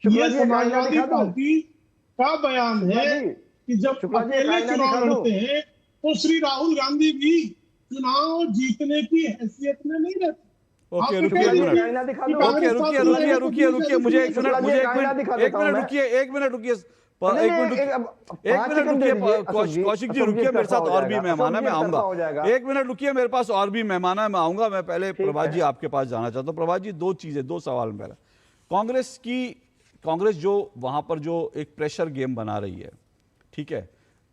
ये समाजवादी पार्टी का बयान है कि जब अकेले चुनाव लड़ते हैं तो श्री राहुल गांधी भी चुनाव जीतने की हैसियत में नहीं रहते। ओके, रुकिए मुझे एक मिनट रुकिए कौशिक जी रुकिए, मेरे साथ और भी मेहमान है, मैं आऊंगा। 1 मिनट रुकिए, मेरे पास और भी मेहमान है, मैं आऊंगा। मैं पहले प्रभात जी आपके पास जाना चाहता हूँ। प्रभात जी, 2 सवाल मेरा। कांग्रेस जो वहां पर जो एक प्रेशर गेम बना रही है, ठीक है,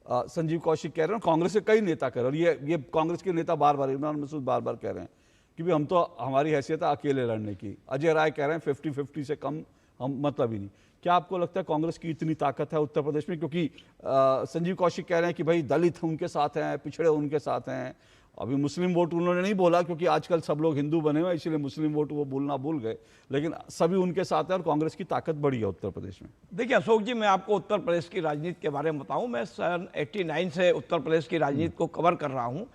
संजीव कौशिक कह रहे हैं, कांग्रेस के कई नेता कह रहे हैं, और ये कांग्रेस के नेता बार बार, इमरान मसूद बार बार कह रहे हैं कि भी हम तो, हमारी हैसियत है अकेले लड़ने की। अजय राय कह रहे हैं 50-50 से कम हम मतलब ही नहीं। क्या आपको लगता है कांग्रेस की इतनी ताकत है उत्तर प्रदेश में? क्योंकि संजीव कौशिक कह रहे हैं कि भाई दलित उनके साथ हैं, पिछड़े उनके साथ हैं। अभी मुस्लिम वोट उन्होंने नहीं बोला क्योंकि आजकल सब लोग हिंदू बने हुए, इसलिए मुस्लिम वोट वो बोलना भूल गए, लेकिन सभी उनके साथ है और कांग्रेस की ताकत बढ़ी है उत्तर प्रदेश में। देखिए अशोक जी, मैं आपको उत्तर प्रदेश की राजनीति के बारे में बताऊं। मैं सन 89 से उत्तर प्रदेश की राजनीति को कवर कर रहा हूं।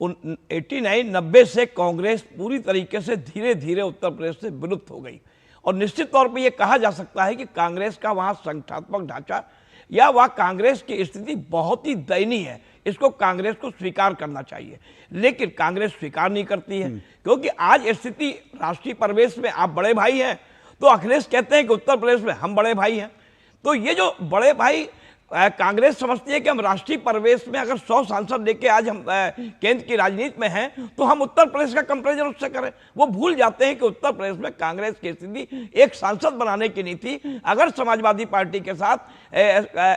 89-90 से कांग्रेस पूरी तरीके से धीरे धीरे उत्तर प्रदेश से विलुप्त हो गई, और निश्चित तौर पे ये कहा जा सकता है कि कांग्रेस का वहाँ संगठनात्मक ढांचा या वह कांग्रेस की स्थिति बहुत ही दयनीय है। इसको कांग्रेस को स्वीकार करना चाहिए, लेकिन कांग्रेस स्वीकार नहीं करती है, क्योंकि आज स्थिति राष्ट्रीय परिवेश में आप बड़े भाई हैं, तो अखिलेश कहते हैं कि उत्तर प्रदेश में हम बड़े भाई हैं। तो ये जो बड़े भाई कांग्रेस समझती है कि हम राष्ट्रीय परिवेश में अगर 100 सांसद लेके आज हम केंद्र की राजनीति में हैं तो हम उत्तर प्रदेश का कंपैरिजन उससे करें। वो भूल जाते हैं कि उत्तर प्रदेश में कांग्रेस की स्थिति एक सांसद बनाने की नहीं थी। अगर समाजवादी पार्टी के साथ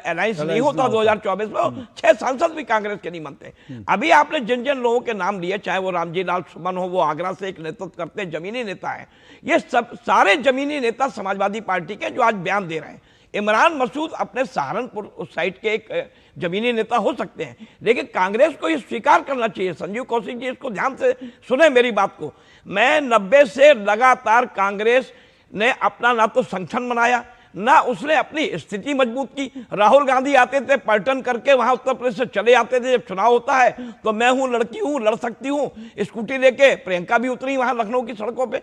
अलायंस नहीं होता 2024 में, 6 सांसद भी कांग्रेस के नहीं बनते। अभी आपने जिन जिन लोगों के नाम लिए, चाहे वो रामजी लाल सुमन हो, वो आगरा से एक नेतृत्व करते जमीनी नेता है, ये सब सारे जमीनी नेता समाजवादी पार्टी के जो आज बयान दे रहे हैं। इमरान मसूद अपने सहारनपुर उस साइड के एक जमीनी नेता हो सकते हैं, लेकिन कांग्रेस को ये स्वीकार करना चाहिए। संजीव कौशिक जी, इसको ध्यान से सुने मेरी बात को। मैं 90 से लगातार कांग्रेस ने अपना ना तो संगठन बनाया, ना उसने अपनी स्थिति मजबूत की। राहुल गांधी आते थे पर्यटन करके, वहां उत्तर प्रदेश से चले आते थे। जब चुनाव होता है तो मैं हूं, लड़की हूं, लड़ सकती हूं, स्कूटी लेके प्रियंका भी उतरी वहां लखनऊ की सड़कों पे।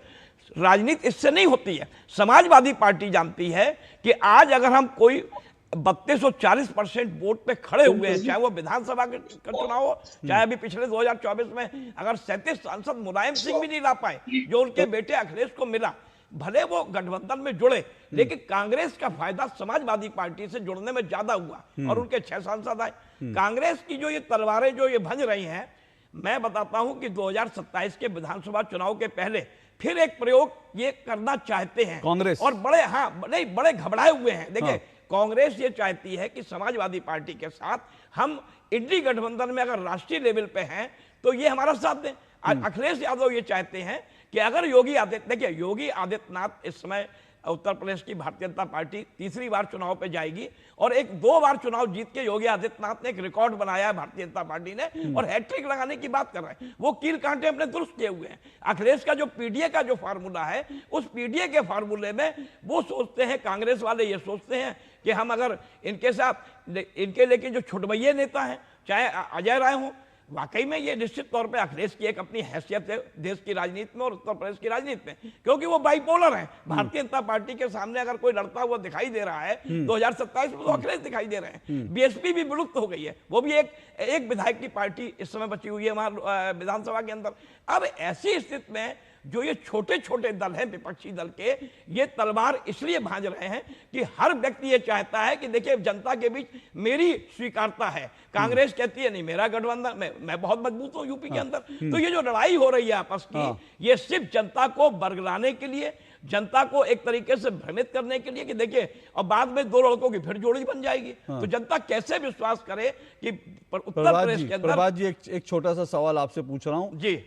राजनीति इससे नहीं होती है। समाजवादी पार्टी जानती है कि आज अगर हम कोई 3240% वोट पे खड़े हुए हैं, चाहे वो विधानसभा का चुनाव हो, चाहे अभी पिछले 2024 में अगर 37 सांसद मुलायम सिंह भी नहीं ला पाए जो उनके बेटे अखिलेश को मिला, भले वो गठबंधन में जुड़े, लेकिन कांग्रेस का फायदा समाजवादी पार्टी से जुड़ने में ज्यादा हुआ और उनके 6 सांसद आए। कांग्रेस की जो ये तलवारें जो ये भंज रही हैं, मैं बताता हूं कि 2027 के विधानसभा चुनाव के पहले फिर एक प्रयोग ये करना चाहते हैं कांग्रेस, और बड़े घबराए हुए हैं। देखिए कांग्रेस ये चाहती है कि समाजवादी पार्टी के साथ हम इंडी गठबंधन में अगर राष्ट्रीय लेवल पे हैं तो ये हमारा साथ दें। अखिलेश यादव ये चाहते हैं कि अगर योगी आदित्यनाथ इस समय उत्तर प्रदेश की भारतीय जनता पार्टी तीसरी बार चुनाव पे जाएगी, और 2 बार चुनाव जीत के योगी आदित्यनाथ ने एक रिकॉर्ड बनाया है भारतीय जनता पार्टी ने, और हैट्रिक लगाने की बात कर रहे हैं। वो कील कांटे अपने दुरुस्त किए हुए हैं। अखिलेश का जो पीडीए का जो फार्मूला है, उस पीडीए के फार्मूले में वो सोचते हैं, कांग्रेस वाले ये सोचते हैं कि हम अगर इनके साथ, इनके लेकिन जो छुटभैये नेता हैं, चाहे अजय राय हो, वाकई में ये निश्चित तौर पे अखिलेश की एक अपनी हैसियत है देश की राजनीति में और उत्तर प्रदेश की राजनीति में, क्योंकि वो बाइपोलर है। भारतीय जनता पार्टी के सामने अगर कोई लड़ता हुआ दिखाई दे रहा है 2027 में तो अखिलेश दिखाई दे रहे हैं। बीएसपी भी विलुप्त हो गई है, वो भी एक विधायक की पार्टी इस समय बची हुई है वहां विधानसभा के अंदर। अब ऐसी स्थिति में जो ये छोटे छोटे दल हैं विपक्षी दल के, ये तलवार इसलिए भांज रहे हैं कि हर व्यक्ति ये चाहता है कि देखिए जनता के बीच मेरी स्वीकारता है। कांग्रेस कहती है नहीं मेरा गठबंधन, मैं बहुत मजबूत हूं यूपी के अंदर। तो ये जो लड़ाई हो रही है आपस की, ये सिर्फ जनता को बरगलाने के लिए, जनता को एक तरीके से भ्रमित करने के लिए कि देखिए और बाद में दो लड़कों की फिर जोड़ी बन जाएगी। तो जनता कैसे विश्वास करे कि उत्तर प्रदेश के अंदर। प्रभात जी एक छोटा सा सवाल आपसे पूछ रहा हूं जी,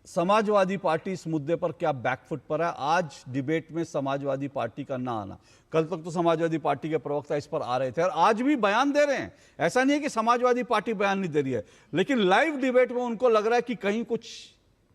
समाजवादी पार्टी इस मुद्दे पर क्या बैकफुट पर है? आज डिबेट में समाजवादी पार्टी का ना आना, कल तक तो समाजवादी पार्टी के प्रवक्ता इस पर आ रहे थे और आज भी बयान दे रहे हैं। ऐसा नहीं है कि समाजवादी पार्टी बयान नहीं दे रही है, लेकिन लाइव डिबेट में उनको लग रहा है कि कहीं कुछ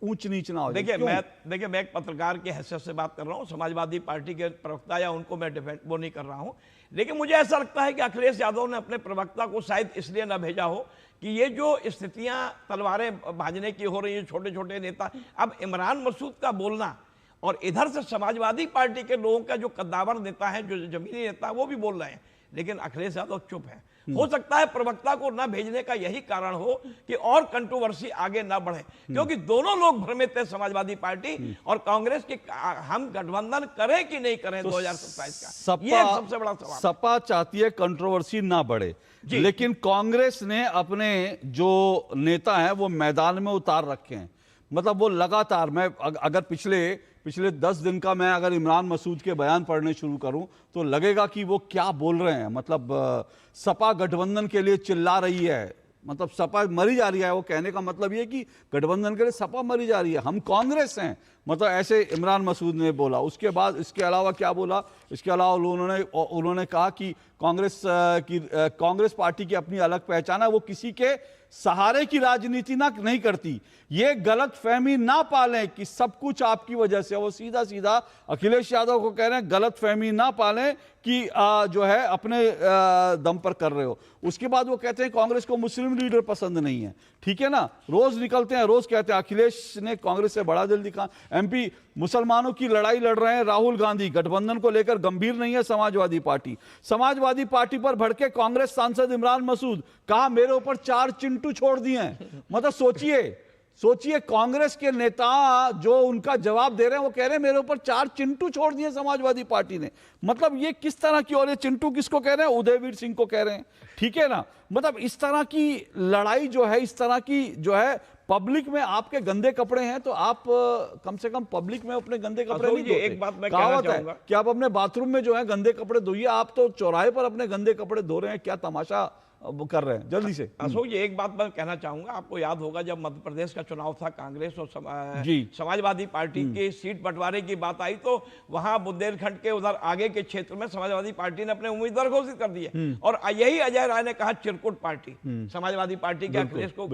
ऊंच नीच ना हो जाए। देखिए मैं एक पत्रकार की हैसियत से बात कर रहा हूं, समाजवादी पार्टी के प्रवक्ता या उनको मैं डिफेंड वो नहीं कर रहा हूं। लेकिन मुझे ऐसा लगता है कि अखिलेश यादव ने अपने प्रवक्ता को शायद इसलिए ना भेजा हो कि ये जो स्थितियां तलवारें भाजने की हो रही है, छोटे छोटे नेता, अब इमरान मसूद का बोलना और इधर से समाजवादी पार्टी के लोगों का जो कद्दावर नेता है, जो जमीनी नेता, वो भी बोल रहे हैं, लेकिन अखिलेश यादव चुप है। हो सकता है प्रवक्ता को न भेजने का यही कारण हो कि और कंट्रोवर्सी आगे ना बढ़े, क्योंकि दोनों लोग भ्रमित है, समाजवादी पार्टी और कांग्रेस की, हम गठबंधन करें कि नहीं करें 2027 का, ये सबसे बड़ा सवाल। सपा चाहती है कंट्रोवर्सी ना बढ़े, लेकिन कांग्रेस ने अपने जो नेता हैं वो मैदान में उतार रखे हैं। मतलब वो लगातार, मैं अगर पिछले 10 दिन का मैं अगर इमरान मसूद के बयान पढ़ने शुरू करूं तो लगेगा कि वो क्या बोल रहे हैं। मतलब सपा गठबंधन के लिए चिल्ला रही है, मतलब सपा मरी जा रही है। वो कहने का मतलब ये कि गठबंधन के लिए सपा मरी जा रही है, हम कांग्रेस हैं, मतलब ऐसे इमरान मसूद ने बोला। उसके बाद इसके अलावा क्या बोला? इसके अलावा उन्होंने कहा कि कांग्रेस पार्टी की अपनी अलग पहचान है, वो किसी के सहारे की राजनीति नहीं करती। ये गलत फहमी ना पालें कि सब कुछ आपकी वजह से। वो सीधा सीधा अखिलेश यादव को कह रहे हैं गलत फहमी ना पालें कि जो है अपने दम पर कर रहे हो। उसके बाद वो कहते हैं कांग्रेस को मुस्लिम लीडर पसंद नहीं है। ठीक है ना, रोज निकलते हैं, रोज कहते हैं अखिलेश ने कांग्रेस से बड़ा दिल दिखा। एमपी मुसलमानों की लड़ाई लड़ रहे हैं राहुल गांधी, गठबंधन को लेकर गंभीर नहीं है समाजवादी पार्टी। समाजवादी पार्टी पर भड़के कांग्रेस सांसद इमरान मसूद, कहा मेरे ऊपर 4 चिंटू छोड़ दिए हैं। मतलब सोचिए कांग्रेस के नेता जो उनका जवाब दे रहे हैं, वो कह रहे हैं मेरे ऊपर 4 चिंटू छोड़ दिए समाजवादी पार्टी ने। मतलब ये किस तरह की, और ये चिंटू किसको कह रहे हैं? उदयवीर सिंह को कह रहे हैं। ठीक है ना, मतलब इस तरह की लड़ाई जो है, इस तरह की जो है, पब्लिक में आपके गंदे कपड़े हैं तो आप कम से कम पब्लिक में अपने गंदे कपड़े नहीं धोते। एक बात मैं कहना चाहूंगा कि आप अपने बाथरूम में जो है गंदे कपड़े धोइए, आप तो चौराहे पर अपने गंदे कपड़े धो रहे हैं। क्या तमाशा कर रहे हैं, जल्दी से। अशोक जी एक बात मैं कहना चाहूंगा, आपको याद होगा जब मध्य प्रदेश का चुनाव था, कांग्रेस और समाजवादी पार्टी की सीट बंटवारे की बात आई तो वहां बुंदेलखंड के उधर आगे के क्षेत्र में समाजवादी पार्टी ने अपने उम्मीदवार घोषित कर दिए और यही अजय राय ने कहा चिरकुट पार्टी समाजवादी पार्टी के अखिलेश को,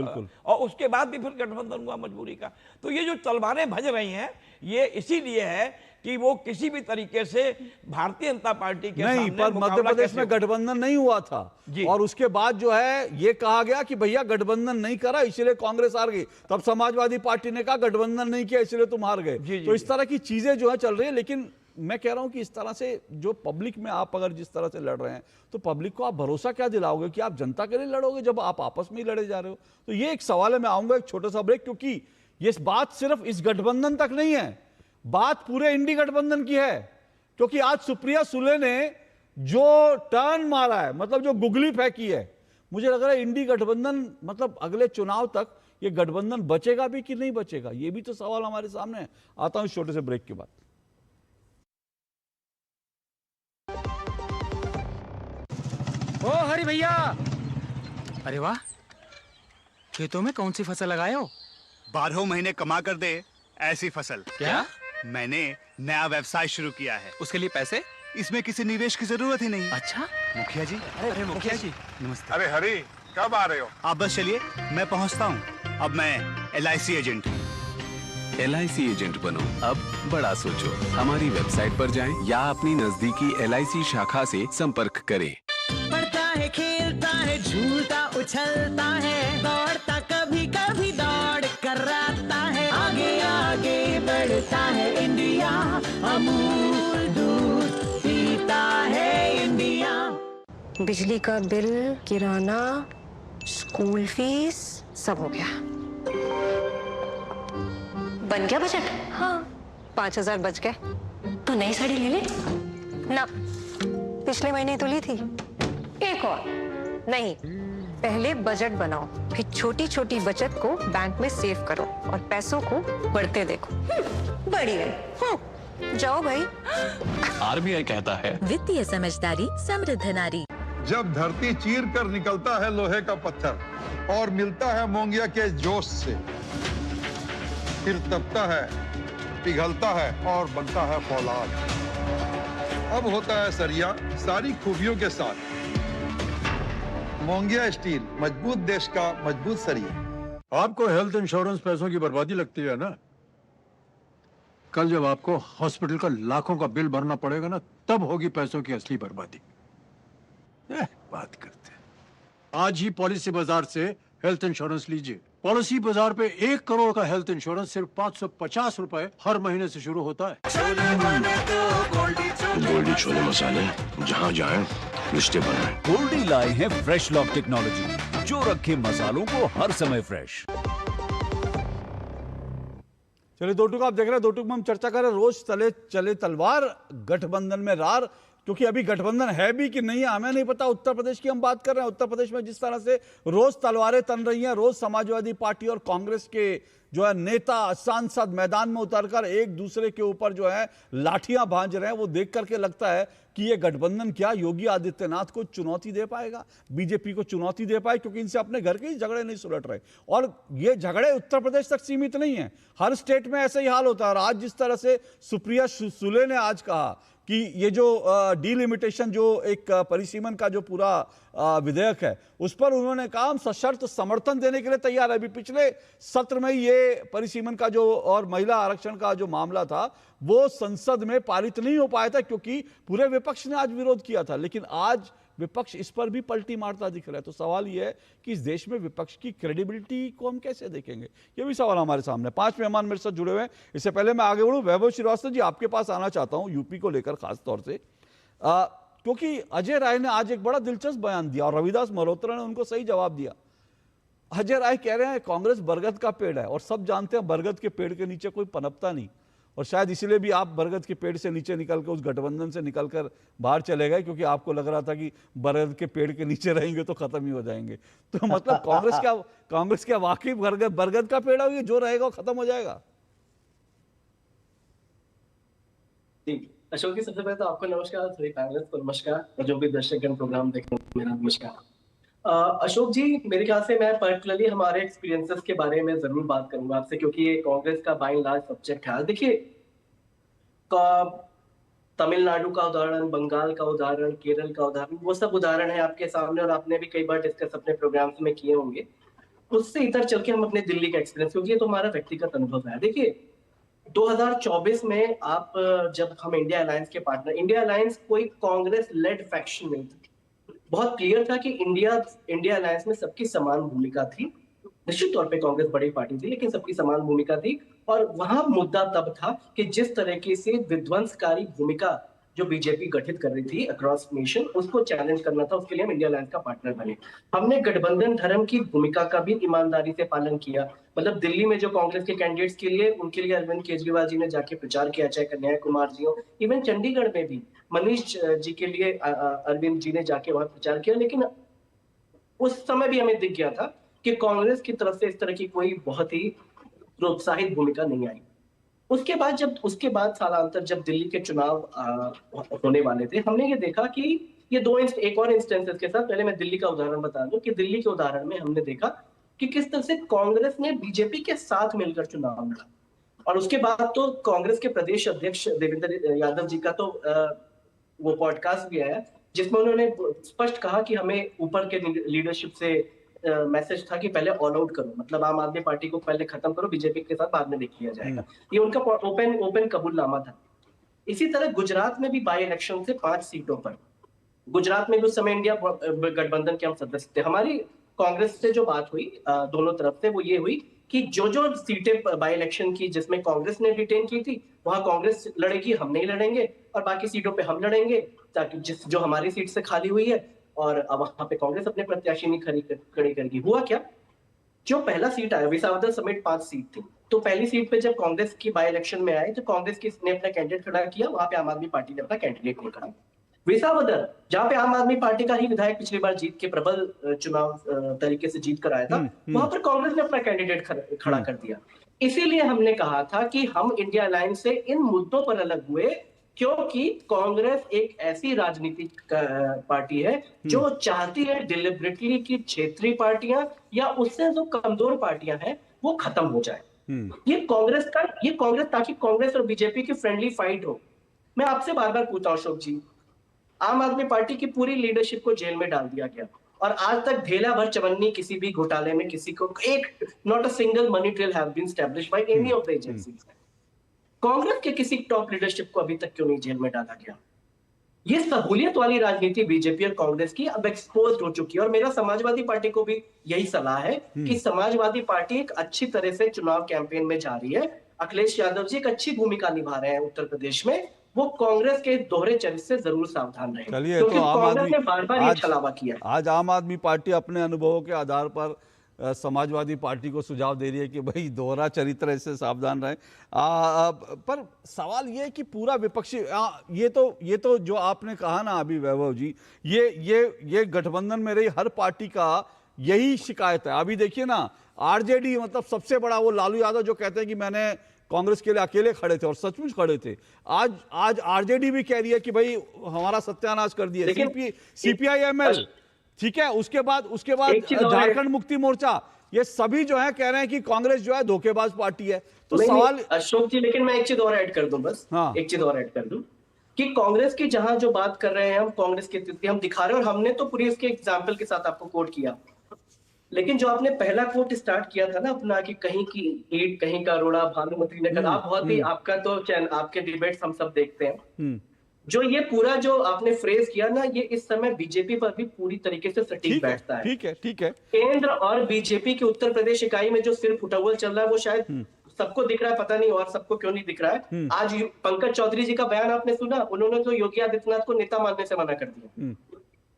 और उसके बाद भी फिर गठबंधन हुआ मजबूरी का। तो ये जो तलवारें भज रही हैं ये इसीलिए है कि वो किसी भी तरीके से भारतीय जनता पार्टी के नहीं, पर मध्य प्रदेश में गठबंधन नहीं हुआ था और उसके बाद जो है ये कहा गया कि भैया गठबंधन नहीं करा इसलिए कांग्रेस हार गई। तब समाजवादी पार्टी ने कहा गठबंधन नहीं किया इसलिए तुम हार गए। तो इस तरह की चीजें जो है चल रही है। लेकिन मैं कह रहा हूं कि इस तरह से जो पब्लिक में आप अगर जिस तरह से लड़ रहे हैं तो पब्लिक को आप भरोसा क्या दिलाओगे कि आप जनता के लिए लड़ोगे जब आप आपस में ही लड़े जा रहे हो? तो ये एक सवाल है। मैं आऊंगा एक छोटा सा ब्रेक, क्योंकि ये बात सिर्फ इस गठबंधन तक नहीं है, बात पूरे इंडी गठबंधन की है। क्योंकि आज सुप्रिया सुले ने जो टर्न मारा है, मतलब जो गुगली फेंकी है, मुझे लग रहा है इंडी गठबंधन मतलब अगले चुनाव तक ये गठबंधन बचेगा भी कि नहीं बचेगा, ये भी तो सवाल हमारे सामने है। आता हूं इस छोटे से ब्रेक के बाद। ओ हरी भैया, अरे वाह, खेतों में कौन सी फसल लगाए हो? 12 महीने कमा कर दे ऐसी फसल। क्या? मैंने नया व्यवसाय शुरू किया है। उसके लिए पैसे? इसमें किसी निवेश की जरूरत ही नहीं। अच्छा मुखिया जी। अरे मुखिया जी नमस्ते। अरे हरी, कब आ रहे हो? आप बस चलिए, मैं पहुंचता हूं। अब मैं LIC एजेंट हूं। LIC एजेंट बनो, अब बड़ा सोचो। हमारी वेबसाइट पर जाएं या अपनी नजदीकी LIC शाखा से संपर्क करें। पढ़ता है, खेलता है, झूलता उछलता है, दौड़ता कभी बिजली का बिल, किराना, स्कूल फीस सब हो गया। बन गया बजट? हाँ, 5,000 बच गए। तो नई साड़ी ले ले ना, पिछले महीने तो ली थी। एक और नहीं, पहले बजट बनाओ, फिर छोटी छोटी बचत को बैंक में सेव करो और पैसों को बढ़ते देखो। बढ़ी गई। जाओ भाई। आरबीआई कहता है, वित्तीय समझदारी समृद्ध नारी। जब धरती चीर कर निकलता है लोहे का पत्थर और मिलता है मोंगिया के जोश से, फिर तपता है, पिघलता है और बनता है फौलाद। अब होता है सरिया सारी खूबियों के साथ। मोंगिया स्टील, मजबूत देश का मजबूत सरिया। आपको हेल्थ इंश्योरेंस पैसों की बर्बादी लगती है ना? कल जब आपको हॉस्पिटल का लाखों का बिल भरना पड़ेगा ना, तब होगी पैसों की असली बर्बादी। बात करते हैं। आज ही पॉलिसी बाजार से हेल्थ इंश्योरेंस लीजिए। पॉलिसी बाजार पे 1 करोड़ का हेल्थ इंश्योरेंस सिर्फ 550 रुपए हर महीने से शुरू होता है। गोल्डी छोले मसाले, जहाँ जाए रिश्ते बनाए। गोल्डी लाए हैं फ्रेश लॉक टेक्नोलॉजी, जो रखे मसालों को हर समय फ्रेश। चलिए, दो टुक आप देख रहे हैं, दो टुक में हम चर्चा कर रहे हैं। रोज तले चले तलवार, गठबंधन में रार, क्योंकि अभी गठबंधन है भी कि नहीं है हमें नहीं पता। उत्तर प्रदेश की हम बात कर रहे हैं। उत्तर प्रदेश में जिस तरह से रोज तलवारें तन रही हैं, रोज समाजवादी पार्टी और कांग्रेस के जो है नेता सांसद मैदान में उतरकर एक दूसरे के ऊपर जो है लाठियां भांज रहे हैं, वो देख करके लगता है कि ये गठबंधन क्या योगी आदित्यनाथ को चुनौती दे पाएगा, बीजेपी को चुनौती दे पाए, क्योंकि इनसे अपने घर के ही झगड़े नहीं सुलट रहे। और ये झगड़े उत्तर प्रदेश तक सीमित नहीं है, हर स्टेट में ऐसे ही हाल होता है। और आज जिस तरह से सुप्रिया सुले ने आज कहा कि ये जो डीलिमिटेशन, जो एक परिसीमन का जो पूरा विधेयक है, उस पर उन्होंने कहा हम सशर्त समर्थन देने के लिए तैयार है। अभी पिछले सत्र में ये परिसीमन का जो और महिला आरक्षण का जो मामला था, वो संसद में पारित नहीं हो पाया था, क्योंकि पूरे विपक्ष ने आज विरोध किया था। लेकिन आज विपक्ष इस पर भी पलटी मारता दिख रहा है। तो सवाल यह है कि इस देश में विपक्ष की क्रेडिबिलिटी को हम कैसे देखेंगे, ये भी सवाल हमारे सामने। 5 मेहमान मेरे साथ जुड़े हुए हैं। इससे पहले मैं आगे बढ़ूं, वैभव श्रीवास्तव जी आपके पास आना चाहता हूं यूपी को लेकर खास तौर से, क्योंकि अजय राय ने आज एक बड़ा दिलचस्प बयान दिया और रविदास मल्होत्रा ने उनको सही जवाब दिया। अजय राय कह रहे हैं कांग्रेस बरगद का पेड़ है, और सब जानते हैं बरगद के पेड़ के नीचे कोई पनपता नहीं, और शायद इसीलिए भी आप बरगद के पेड़ से नीचे निकलकर उस गठबंधन से निकलकर बाहर चले गए, क्योंकि आपको लग रहा था कि बरगद के पेड़ के नीचे रहेंगे तो खत्म ही हो जाएंगे। तो मतलब कांग्रेस क्या वाकई बरगद का पेड़ है, जो रहेगा वो खत्म हो जाएगा? अशोक जी, सबसे पहले तो आपको नमस्कार, सभी कांग्रेस को नमस्कार, और जो भी दर्शकगण प्रोग्राम देख रहे हैं मेरा नमस्कार। अशोक जी, मेरे ख्याल से मैं पर्टिकुलरली हमारे एक्सपीरियंसेस के बारे में जरूर बात करूंगा आपसे, क्योंकि ये कांग्रेस का बाय एंड लार्ज सब्जेक्ट है। देखिए, तमिलनाडु का उदाहरण, बंगाल का उदाहरण, केरल का उदाहरण, वो सब उदाहरण है आपके सामने, और आपने भी कई बार डिस्कस अपने प्रोग्राम्स में किए होंगे। उससे इधर चल के हम अपने दिल्ली का एक्सपीरियंस, क्योंकि ये तो हमारा व्यक्तिगत अनुभव है। देखिए, 2024 में आप जब हम इंडिया अलायंस के पार्टनर, इंडिया अलायंस कोई कांग्रेस लेड फैक्शन नहीं था, बहुत क्लियर था कि इंडिया अलायंस में सबकी समान भूमिका थी। निश्चित तौर पे कांग्रेस बड़ी पार्टी थी, लेकिन सबकी समान भूमिका थी। और वहां मुद्दा तब था कि जिस तरीके से विध्वंसकारी भूमिका जो बीजेपी गठित कर रही थी अक्रॉस नेशन, उसको चैलेंज करना था। उसके लिए हम इंडिया अलायंस का पार्टनर बने। हमने गठबंधन धर्म की भूमिका का भी ईमानदारी से पालन किया। मतलब दिल्ली में जो कांग्रेस के कैंडिडेट्स के लिए, उनके लिए अरविंद केजरीवाल जी ने जाके प्रचार किया, चाहे कन्हैया कुमार जी हो, इवन चंडीगढ़ में भी मनीष जी के लिए अरविंद जी ने जाके वहां प्रचार किया। लेकिन उस समय भी हमें दिख गया था कि कांग्रेस की तरफ से इस तरह की कोई बहुत ही प्रोत्साहित भूमिका नहीं आई। उसके बाद सालांतर जब दिल्ली के चुनाव होने वाले थे, हमने ये देखा कि ये एक और इंस्टेंसेस के साथ, पहले मैं दिल्ली का उदाहरण बता दूं कि दिल्ली के उदाहरण में हमने देखा कि किस तरह से कांग्रेस ने बीजेपी के साथ मिलकर चुनाव लड़ा। और उसके बाद तो कांग्रेस के प्रदेश अध्यक्ष देवेंद्र यादव जी का तो वो पॉडकास्ट भी आया, जिसमें उन्होंने स्पष्ट कहा कि हमें ऊपर के लीडरशिप से मैसेज था कि पहले ऑल आउट करो, मतलब आम आदमी पार्टी को पहले खत्म करो, बीजेपी के साथ बाद में देख लिया जाएगा। ये उनका ओपन कबूलनामा था। इसी तरह गुजरात में भी बाई इलेक्शन से 5 सीटों पर, गुजरात में भी उस समय इंडिया गठबंधन के हम सदस्य थे। हमारी कांग्रेस से जो बात हुई दोनों तरफ से, वो ये हुई कि जो सीटें बाई इलेक्शन की जिसमें कांग्रेस ने रिटेन की थी, वहां कांग्रेस लड़ेगी, हम नहीं लड़ेंगे, और बाकी सीटों पे हम लड़ेंगे, ताकि जो हमारी सीट से खाली हुई है और अब वहां पे कांग्रेस अपने प्रत्याशी नहीं खड़ी करेगी। हुआ क्या, जो पहला सीट आया विसावदर समेत 5 सीट थी, तो पहली सीट पे जब कांग्रेस की बाई इलेक्शन में आए तो कांग्रेस ने अपना कैंडिडेट खड़ा किया, वहां पे आम आदमी पार्टी ने अपना कैंडिडेट नहीं खड़ा। विसावदर जहां पे आम आदमी पार्टी का ही विधायक पिछली बार जीत के प्रबल चुनाव तरीके से जीत कर आया था, वहां पर कांग्रेस ने अपना कैंडिडेट खड़ा कर दिया। इसीलिए हमने कहा था कि हम इंडिया अलायंस से इन मुद्दों पर अलग हुए, क्योंकि कांग्रेस एक ऐसी राजनीतिक पार्टी है जो चाहती है डिलिबरेटली कि क्षेत्रीय पार्टियां या उससे जो कमजोर पार्टियां हैं वो खत्म हो जाए। ये कांग्रेस ताकि कांग्रेस और बीजेपी की फ्रेंडली फाइट हो। मैं आपसे बार बार पूछता हूं अशोक जी, आम आदमी पार्टी की पूरी लीडरशिप को जेल में डाल दिया गया और आज तक ढेला भर चवन्नी किसी भी घोटाले में किसी को एक not a single money trail have been established by any of the agencies. Congress के किसी टॉप लीडरशिप को अभी तक क्यों नहीं जेल में डाला गया? ये सहूलियत वाली राजनीति बीजेपी और कांग्रेस की अब एक्सपोज हो चुकी है और मेरा समाजवादी पार्टी को भी यही सलाह है कि समाजवादी पार्टी एक अच्छी तरह से चुनाव कैंपेन में जा रही है। अखिलेश यादव जी एक अच्छी भूमिका निभा रहे हैं उत्तर प्रदेश में, वो कांग्रेस के दोहरे चरित्र से जरूर सावधान रहे, क्योंकि कांग्रेस ने बार-बार ये छलावा किया। आज आम आदमी पार्टी अपने अनुभवों के आधार पर समाजवादी पार्टी को सुझाव दे रही है कि भाई दोहरा चरित्र से सावधान रहे। पर सवाल ये है कि पूरा विपक्षी ये तो जो आपने कहा ना अभी वैभव जी, ये गठबंधन में रही हर पार्टी का यही शिकायत है। अभी देखिए ना आरजेडी, मतलब सबसे बड़ा वो लालू यादव जो कहते हैं कि मैंने कांग्रेस के लिए अकेले खड़े थे और सचमुच खड़े थे, आज आरजेडी भी कह रही है कि भाई हमारा सत्यानाश कर दिया सीपीआईएमएल, ठीक है। उसके बाद झारखंड मुक्ति मोर्चा, ये सभी जो है कह रहे हैं कि कांग्रेस जो है धोखेबाज पार्टी है। तो सवाल अशोक जी, लेकिन मैं एक चीज और ऐड कर दूं, बस एक चीज और ऐड कर दूं कि कांग्रेस की जहां जो बात कर रहे हैं हम, कांग्रेस की स्थिति हम दिखा रहे हैं और हमने तो पूरी इसके एग्जाम्पल के साथ आपको कोट किया, लेकिन जो आपने पहला कोट स्टार्ट किया था ना अपना कि कहीं की ईट कहीं का रोड़ा भानुमती नगर, आप बहुत ही आपका तो आपके डिबेट्स हम सब देखते हैं, जो ये पूरा जो आपने फ्रेज किया ना, ये इस समय बीजेपी पर भी पूरी तरीके से सटीक बैठता है। ठीक है। केंद्र और बीजेपी की उत्तर प्रदेश इकाई में जो सिर्फ उठौल चल रहा है वो शायद सबको दिख रहा है, पता नहीं और सबको क्यों नहीं दिख रहा है। आज पंकज चौधरी जी का बयान आपने सुना, उन्होंने तो योगी आदित्यनाथ को नेता मानने से मना कर दिया।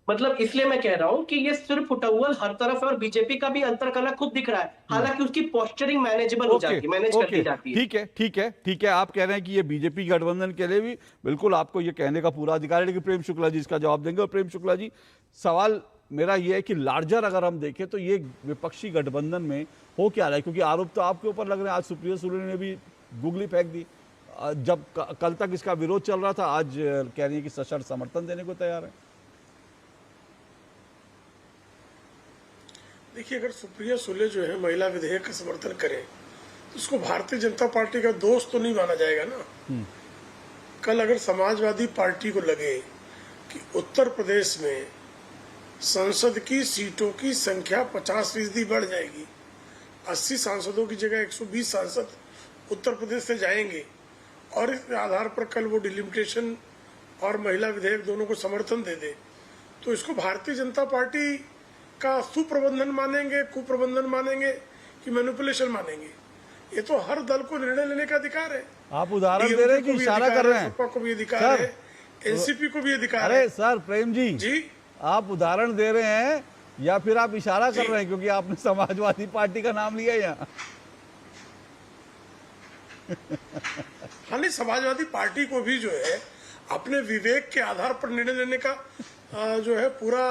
मतलब इसलिए मैं कह रहा हूं कि ये सिर्फ उठौल हर तरफ है और बीजेपी का भी अंतरकलह खुद दिख रहा है, हालांकि उसकी पोस्चरिंग मैनेजेबल हो जाती है, मैनेज कर दी जाती है। ठीक है। आप कह रहे हैं कि ये बीजेपी गठबंधन के लिए भी बिल्कुल आपको ये कहने का पूरा अधिकार है, लेकिन प्रेम शुक्ला जी इसका जवाब देंगे। और प्रेम शुक्ला जी, सवाल मेरा ये है कि लार्जर अगर हम देखें तो ये विपक्षी गठबंधन में हो क्या रहा है, क्योंकि आरोप तो आपके ऊपर लग रहे हैं। आज सुप्रिया सुले ने भी गूगली फेंक दी, जब कल तक इसका विरोध चल रहा था, आज कह रही है कि सशर्त समर्थन देने को तैयार है। देखिए, अगर सुप्रिया सुले जो है महिला विधेयक का समर्थन करे तो उसको भारतीय जनता पार्टी का दोस्त तो नहीं माना जाएगा ना। कल अगर समाजवादी पार्टी को लगे कि उत्तर प्रदेश में संसद की सीटों की संख्या 50% बढ़ जाएगी, 80 सांसदों की जगह 120 सांसद उत्तर प्रदेश से जाएंगे और इस आधार पर कल वो डिलिमिटेशन और महिला विधेयक दोनों को समर्थन दे दे, तो इसको भारतीय जनता पार्टी का सुप्रबंधन मानेंगे, कुप्रबंधन मानेंगे कि मैनिपुलेशन मानेंगे? ये तो हर दल को निर्णय लेने का अधिकार है। आप उदाहरण दे रहे हैं कि इशारा कर रहे हैं, सपा को भी अधिकार है, एनसीपी को भी अधिकार है। अरे सर प्रेम जी, आप उदाहरण दे रहे हैं या फिर आप इशारा कर रहे हैं, क्योंकि आपने समाजवादी पार्टी का नाम लिया यहाँ? हाँ, नहीं, समाजवादी पार्टी को भी जो है अपने विवेक के आधार पर निर्णय लेने का जो है पूरा,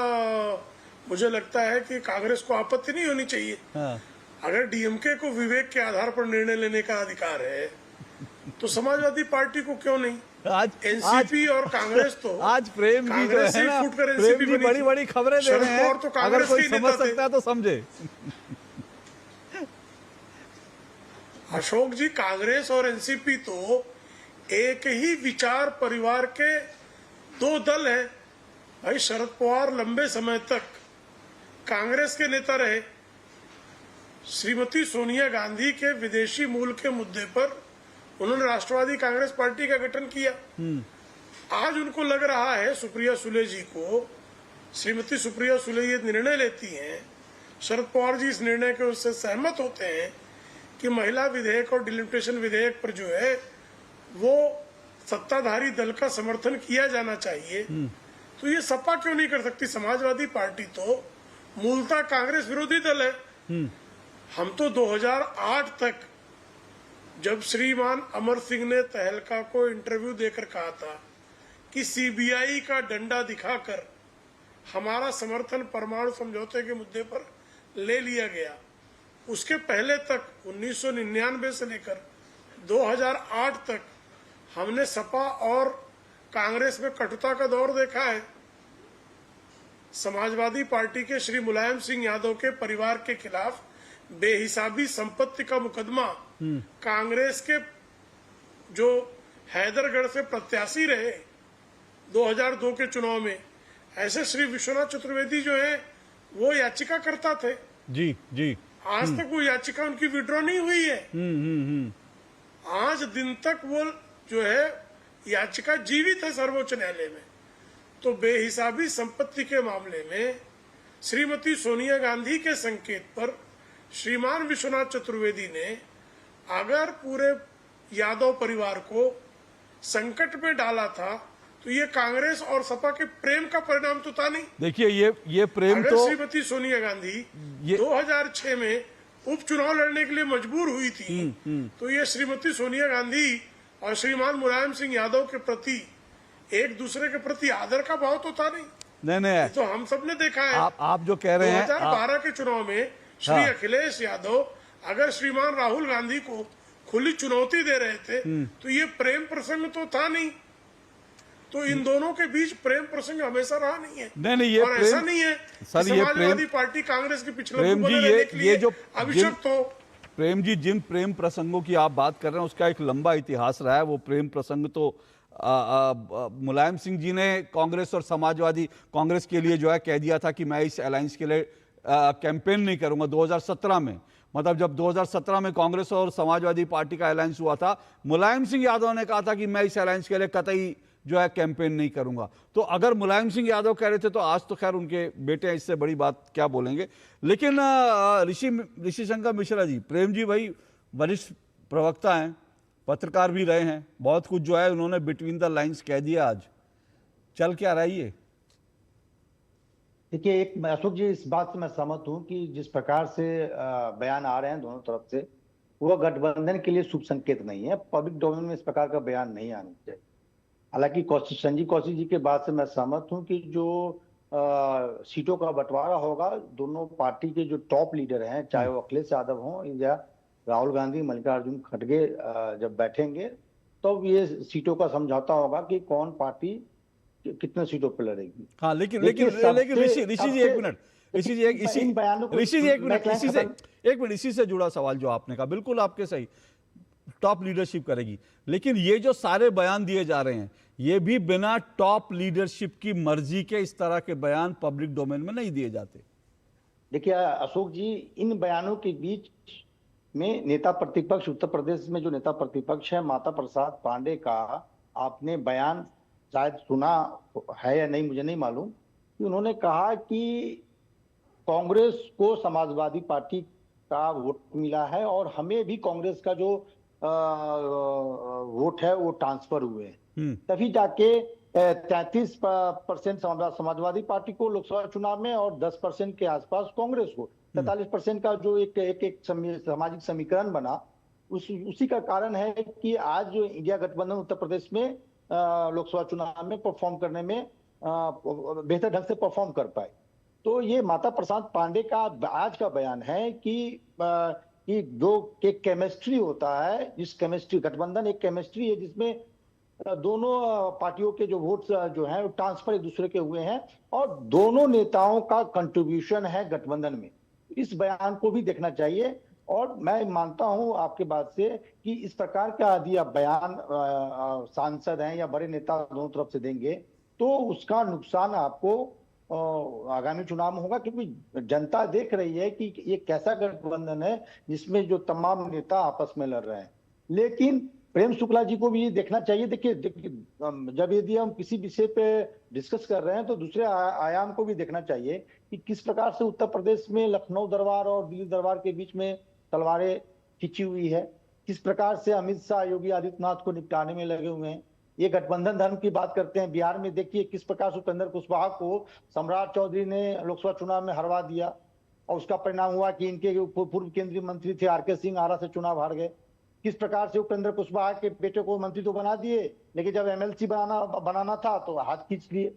मुझे लगता है कि कांग्रेस को आपत्ति नहीं होनी चाहिए। अगर डीएमके को विवेक के आधार पर निर्णय लेने का अधिकार है तो समाजवादी पार्टी को क्यों नहीं? आज एनसीपी और कांग्रेस तो आज प्रेम जी जो है ना, प्रेम जी बड़ी खबरें दे रहे हैं, तो अगर कोई समझ सकता है तो समझे। अशोक जी, कांग्रेस और एनसीपी तो एक ही विचार परिवार के दो दल हैं। भाई शरद पवार लंबे समय तक कांग्रेस के नेता रहे, श्रीमती सोनिया गांधी के विदेशी मूल के मुद्दे पर उन्होंने राष्ट्रवादी कांग्रेस पार्टी का गठन किया। आज उनको लग रहा है सुप्रिया सुले जी को, श्रीमती सुप्रिया सुले ये निर्णय लेती हैं, शरद पवार जी इस निर्णय के उससे सहमत होते हैं कि महिला विधेयक और डिलिमिटेशन विधेयक पर जो है वो सत्ताधारी दल का समर्थन किया जाना चाहिए, तो ये सपा क्यों नहीं कर सकती? समाजवादी पार्टी तो मूलतः कांग्रेस विरोधी दल है। हम तो 2008 तक, जब श्रीमान अमर सिंह ने तहलका को इंटरव्यू देकर कहा था कि सीबीआई का डंडा दिखाकर हमारा समर्थन परमाणु समझौते के मुद्दे पर ले लिया गया, उसके पहले तक 1999 से लेकर 2008 तक हमने सपा और कांग्रेस में कटुता का दौर देखा है। समाजवादी पार्टी के श्री मुलायम सिंह यादव के परिवार के खिलाफ बेहिसाबी संपत्ति का मुकदमा कांग्रेस के जो हैदरगढ़ से प्रत्याशी रहे 2002 के चुनाव में, ऐसे श्री विश्वनाथ चतुर्वेदी जो है वो याचिका करता थे। जी आज तक वो याचिका उनकी विड्रॉ नहीं हुई है। आज दिन तक वो जो है याचिका जीवित है सर्वोच्च न्यायालय में। तो बेहिसाबी संपत्ति के मामले में श्रीमती सोनिया गांधी के संकेत पर श्रीमान विश्वनाथ चतुर्वेदी ने अगर पूरे यादव परिवार को संकट में डाला था, तो ये कांग्रेस और सपा के प्रेम का परिणाम तो था नहीं। देखिए ये प्रेम अगर तो श्रीमती सोनिया गांधी 2006 में उपचुनाव लड़ने के लिए मजबूर हुई थी, तो ये श्रीमती सोनिया गांधी और श्रीमान मुलायम सिंह यादव के प्रति एक दूसरे के प्रति आदर का भाव तो था नहीं। नहीं तो हम सब ने देखा है। आप जो कह रहे हैं 2012 के चुनाव में श्री अखिलेश यादव अगर श्रीमान राहुल गांधी को खुली चुनौती दे रहे थे, तो ये प्रेम प्रसंग तो था नहीं। तो इन दोनों के बीच प्रेम प्रसंग हमेशा रहा नहीं है। नहीं ये और ऐसा नहीं है सर, ये समाजवादी पार्टी कांग्रेस के पिछले प्रेम जी ये जो अभिषेक तो प्रेम जी जिन प्रेम प्रसंगों की आप बात कर रहे हैं उसका एक लंबा इतिहास रहा है। वो प्रेम प्रसंग तो मुलायम सिंह जी ने कांग्रेस और समाजवादी कांग्रेस के लिए जो है कह दिया था कि मैं इस अलायंस के लिए कैंपेन नहीं करूंगा 2017 में। मतलब जब 2017 में कांग्रेस और समाजवादी पार्टी का अलायंस हुआ था, मुलायम सिंह यादव ने कहा था कि मैं इस अलायंस के लिए कतई जो है कैंपेन नहीं करूंगा। तो अगर मुलायम सिंह यादव कह रहे थे तो आज तो खैर उनके बेटे हैं, इससे बड़ी बात क्या बोलेंगे। लेकिन ऋषि शंकर मिश्रा जी, प्रेम जी भाई वरिष्ठ प्रवक्ता हैं, पत्रकार भी रहे हैं, बहुत कुछ जो है उन्होंने बिटवीन द लाइंस कह दिया। आज चल क्या रहा है ये? देखिए, एक अशोक जी इस बात से मैं सहमत हूं कि जिस प्रकार से बयान आ रहे हैं दोनों तरफ से, वो गठबंधन के लिए शुभ संकेत नहीं है। पब्लिक डोमेन में इस प्रकार का बयान नहीं आना चाहिए। हालांकि संजीव कौशिक जी के बात से मैं सहमत हूं कि जो सीटों का बंटवारा होगा, दोनों पार्टी के जो टॉप लीडर हैं, चाहे वो अखिलेश यादव हों या राहुल गांधी, मल्लिकार्जुन खड़गे जब बैठेंगे तो ये सीटों का समझौता होगा कि कौन पार्टी कितने सीटों पर लड़ेगी। हाँ, लेकिन ऋषि जी एक मिनट, ऋषि जी इसी से जुड़ा सवाल जो आपने कहा, बिल्कुल आपके सही, टॉप लीडरशिप करेगी। लेकिन ये जो सारे बयान दिए जा रहे हैं, ये भी बिना टॉप लीडरशिप की मर्जी के इस तरह के बयान पब्लिक डोमेन में नहीं दिए जाते। देखिए अशोक जी, इन बयानों के बीच में नेता प्रतिपक्ष, उत्तर प्रदेश में जो नेता प्रतिपक्ष है माता प्रसाद पांडे का आपने बयान शायद सुना है या नहीं, मुझे नहीं मालूम, कि उन्होंने कहा कि कांग्रेस को समाजवादी पार्टी का वोट मिला है और हमें भी कांग्रेस का जो वोट है वो ट्रांसफर हुए हैं। तभी जाके 33% समाजवादी पार्टी को लोकसभा चुनाव में और 10% के आसपास कांग्रेस को, 43% का जो एक सामाजिक समीकरण बना, उसी का कारण है कि आज जो इंडिया गठबंधन उत्तर प्रदेश में लोकसभा चुनाव में परफॉर्म करने में बेहतर ढंग से परफॉर्म कर पाए। तो ये माता प्रसाद पांडे का आज का बयान है कि जो एक केमिस्ट्री होता है, जिस केमिस्ट्री, गठबंधन एक केमिस्ट्री है जिसमें दोनों पार्टियों के जो वोट्स जो हैं वो ट्रांसफर एक दूसरे के हुए हैं और दोनों नेताओं का कंट्रीब्यूशन है गठबंधन में। इस बयान को भी देखना चाहिए और मैं मानता हूं आपके बात से कि इस प्रकार का यदि आप बयान सांसद हैं या बड़े नेता दोनों तरफ से देंगे तो उसका नुकसान आपको आगामी चुनाव में होगा, क्योंकि जनता देख रही है कि ये कैसा गठबंधन है जिसमें जो तमाम नेता आपस में लड़ रहे हैं। लेकिन प्रेम शुक्ला जी को भी ये देखना चाहिए। देखिए जब यदि हम किसी विषय पे डिस्कस कर रहे हैं तो दूसरे आयाम को भी देखना चाहिए कि किस प्रकार से उत्तर प्रदेश में लखनऊ दरबार और दिल्ली दरबार के बीच में तलवारें खिंची हुई है, किस प्रकार से अमित शाह योगी आदित्यनाथ को निपटाने में लगे हुए हैं, ये गठबंधन धर्म की बात करते हैं। बिहार में देखिए किस प्रकार से उपेंद्र कुशवाहा को सम्राट चौधरी ने लोकसभा चुनाव में हरवा दिया और उसका परिणाम हुआ कि इनके पूर्व केंद्रीय मंत्री थे आर.के. सिंह आरा से चुनाव हार गए। किस प्रकार से उपेंद्र कुशवाहा के बेटे को मंत्री तो बना दिए, लेकिन जब एमएलसी बनाना था तो हाथ खींच लिए।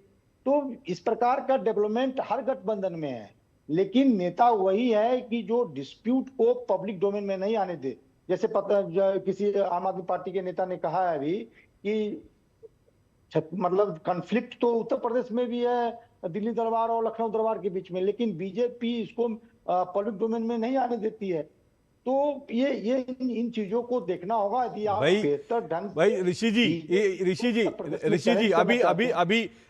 तो इस प्रकार का डेवलपमेंट हर गठबंधन में है, लेकिन नेता वही है कि जो डिस्प्यूट को पब्लिक डोमेन में नहीं आने दे। जैसे किसी आम आदमी पार्टी के नेता ने कहा है अभी कि मतलब कॉन्फ्लिक्ट तो उत्तर प्रदेश में भी है दिल्ली दरबार और लखनऊ दरबार के बीच में, लेकिन बीजेपी इसको पब्लिक डोमेन में नहीं आने देती है। तो ये इन चीजों को देखना होगा। यदि आप बेहतर ढंग भाई ऋषि जी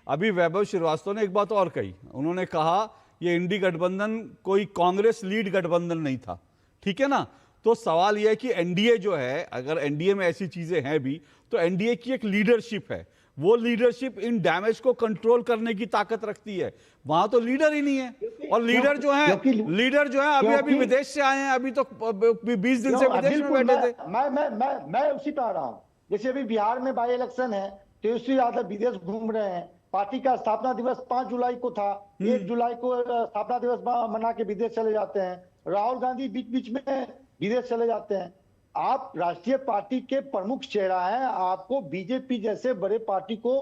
अभी वैभव श्रीवास्तव ने एक बात और कही। उन्होंने कहा ये इंडी गठबंधन कोई कांग्रेस लीड गठबंधन नहीं था, ठीक है ना। तो सवाल यह है कि एनडीए जो है, अगर एनडीए में ऐसी चीजें हैं भी, तो एनडीए की एक लीडरशिप है, वो लीडरशिप इन डैमेज को कंट्रोल करने की ताकत रखती है। वहां तो लीडर ही नहीं है, और लीडर जो है अभी विदेश से आए हैं, अभी तो 20 दिन से विदेश में बैठे थे। मैं उसी पर आ रहा हूँ। जैसे अभी बिहार में बाई इलेक्शन है, तेजस्वी यादव विदेश घूम रहे हैं। पार्टी का स्थापना दिवस 5 जुलाई को था, 1 जुलाई को स्थापना दिवस मना के विदेश चले जाते हैं। राहुल गांधी बीच बीच में विदेश चले जाते हैं। आप राष्ट्रीय पार्टी के प्रमुख चेहरा हैं, आपको बीजेपी जैसे बड़े पार्टी को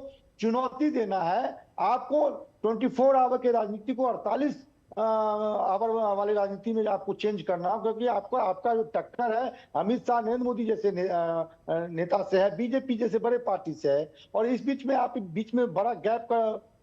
चुनौती देना है। आपको 24 आवर के राजनीति को 48 आवर वाली राजनीति में आपको चेंज करना हो, क्योंकि आपका जो टक्कर है अमित शाह नरेंद्र मोदी जैसे नेता से है, बीजेपी जैसे बड़े पार्टी से है, और इस बीच में आप बीच में बड़ा गैप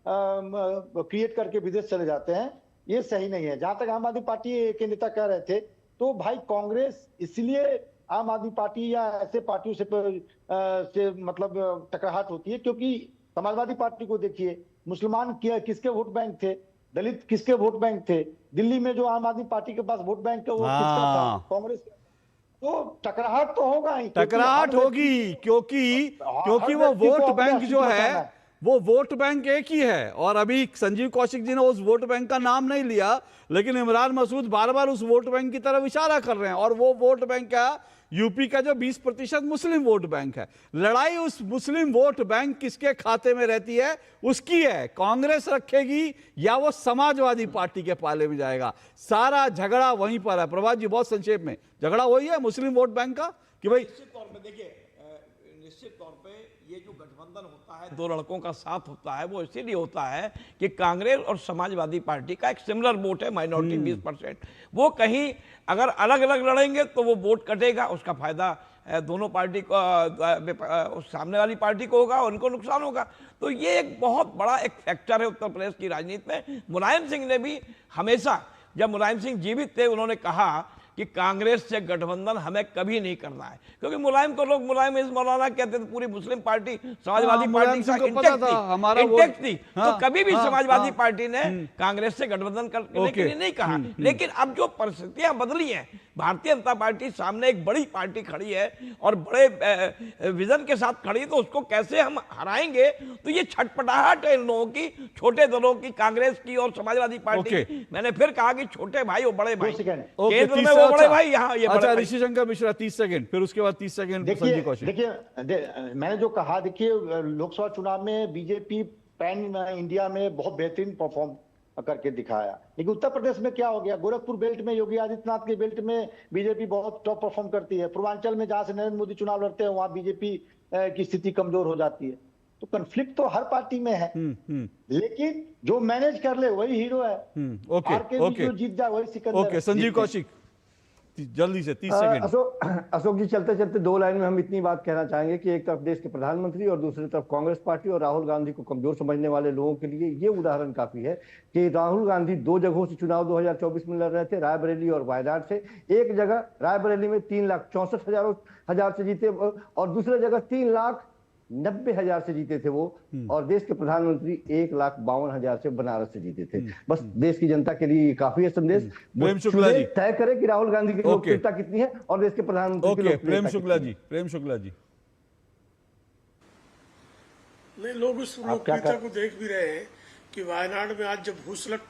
क्रिएट करके विदेश चले जाते हैं। ये सही नहीं है। जहां तक आम आदमी पार्टी के नेता कह रहे थे, तो भाई कांग्रेस इसलिए आम आदमी पार्टी या ऐसे पार्टियों से मतलब टकराहट होती है क्योंकि समाजवादी पार्टी को देखिए, मुसलमान किसके वोट बैंक थे, दलित किसके वोट बैंक थे, दिल्ली में जो आम आदमी पार्टी के पास वोट बैंक है वो किसका था, कांग्रेस। तो टकराहट तो होगा ही, टकराहट होगी क्योंकि वो वोट बैंक जो है वो वोट बैंक एक ही है। और अभी संजीव कौशिक जी ने उस वोट बैंक का नाम नहीं लिया, लेकिन इमरान मसूद बार बार उस वोट बैंक की तरफ इशारा कर रहे हैं। और वो वोट बैंक क्या, यूपी का जो 20% मुस्लिम वोट बैंक है। लड़ाई उस मुस्लिम वोट बैंक किसके खाते में रहती है उसकी है। कांग्रेस रखेगी या वो समाजवादी पार्टी के पाले में जाएगा, सारा झगड़ा वहीं पर है। प्रभात जी बहुत संक्षेप में, झगड़ा वही है मुस्लिम वोट बैंक का कि भाई निश्चित तौर पे देखिए, निश्चित तौर पे ये जो गठबंधन होता है, दो लड़कों का साथ होता है, वो इसीलिए होता है कि कांग्रेस और समाजवादी पार्टी का एक सिमिलर वोट है, माइनॉरिटी 20%। वो कहीं अगर अलग अलग लड़ेंगे तो वो वोट कटेगा, उसका फायदा दोनों पार्टी को, सामने वाली पार्टी को होगा, उनको नुकसान होगा। तो ये एक बहुत बड़ा एक फैक्टर है उत्तर प्रदेश की राजनीति में। मुलायम सिंह ने भी हमेशा, जब मुलायम सिंह जीवित थे, उन्होंने कहा कि कांग्रेस से गठबंधन हमें कभी नहीं करना है, क्योंकि मुलायम को लोग मुलायम इस मौलाना कहते थे। पूरी मुस्लिम पार्टी समाजवादी पार्टी का इंटेक्ट थी, तो कभी भी समाजवादी पार्टी ने कांग्रेस से गठबंधन करने के लिए नहीं कहा। लेकिन अब जो परिस्थितियां बदली हैं, भारतीय जनता पार्टी सामने एक बड़ी पार्टी खड़ी है और बड़े विजन के साथ खड़ी है, तो उसको कैसे हम हराएंगे। तो ये छटपटाहट है इन लोगों की, छोटे दलों की, कांग्रेस की और समाजवादी पार्टी। मैंने फिर कहा कि छोटे भाई और बड़े भाई, केंद्र में वो बड़े भाई, यहाँ ये अच्छा। ऋषि शंकर मिश्रा 30 सेकंड, फिर उसके बाद 30 सेकंड संजीव कौशिक। देखिए मैंने जो कहा, देखिए लोकसभा चुनाव में बीजेपी पैन इंडिया में बहुत बेहतरीन परफॉर्म करके दिखाया, लेकिन उत्तर प्रदेश में क्या हो गया, गोरखपुर बेल्ट में, योगी आदित्यनाथ के बेल्ट में बीजेपी बहुत टॉप परफॉर्म करती है। पूर्वांचल में जहां से नरेंद्र मोदी चुनाव लड़ते हैं, वहां बीजेपी की स्थिति कमजोर हो जाती है। तो कन्फ्लिक्ट तो हर पार्टी में है, लेकिन जो मैनेज कर ले वही हीरो है। जो जीत जाए वही सिकंदर। संजीव कौशिक जल्दी से 30 सेकंड। अशोक जी चलते चलते 2 लाइन में हम इतनी बात कहना चाहेंगे कि एक तरफ देश के प्रधानमंत्री और दूसरी तरफ कांग्रेस पार्टी और राहुल गांधी को कमजोर समझने वाले लोगों के लिए ये उदाहरण काफी है कि राहुल गांधी 2 जगहों से चुनाव 2024 में लड़ रहे थे, रायबरेली और वायनाड से। एक जगह रायबरेली में 3,64,000 से जीते और दूसरी जगह 3,90,000 से जीते थे वो, और देश के प्रधानमंत्री 1,52,000 से बनारस से जीते थे। बस देश की जनता के लिए काफी है संदेश। प्रेम शुक्ला जी तय करे कि राहुल गांधी की लोकप्रियता कितनी है और देश के प्रधानमंत्री की लोकप्रियता। प्रेम शुक्ला जी नहीं, लोग उस लोकप्रियता को देख भी रहे हैं कि वायनाड में आज जब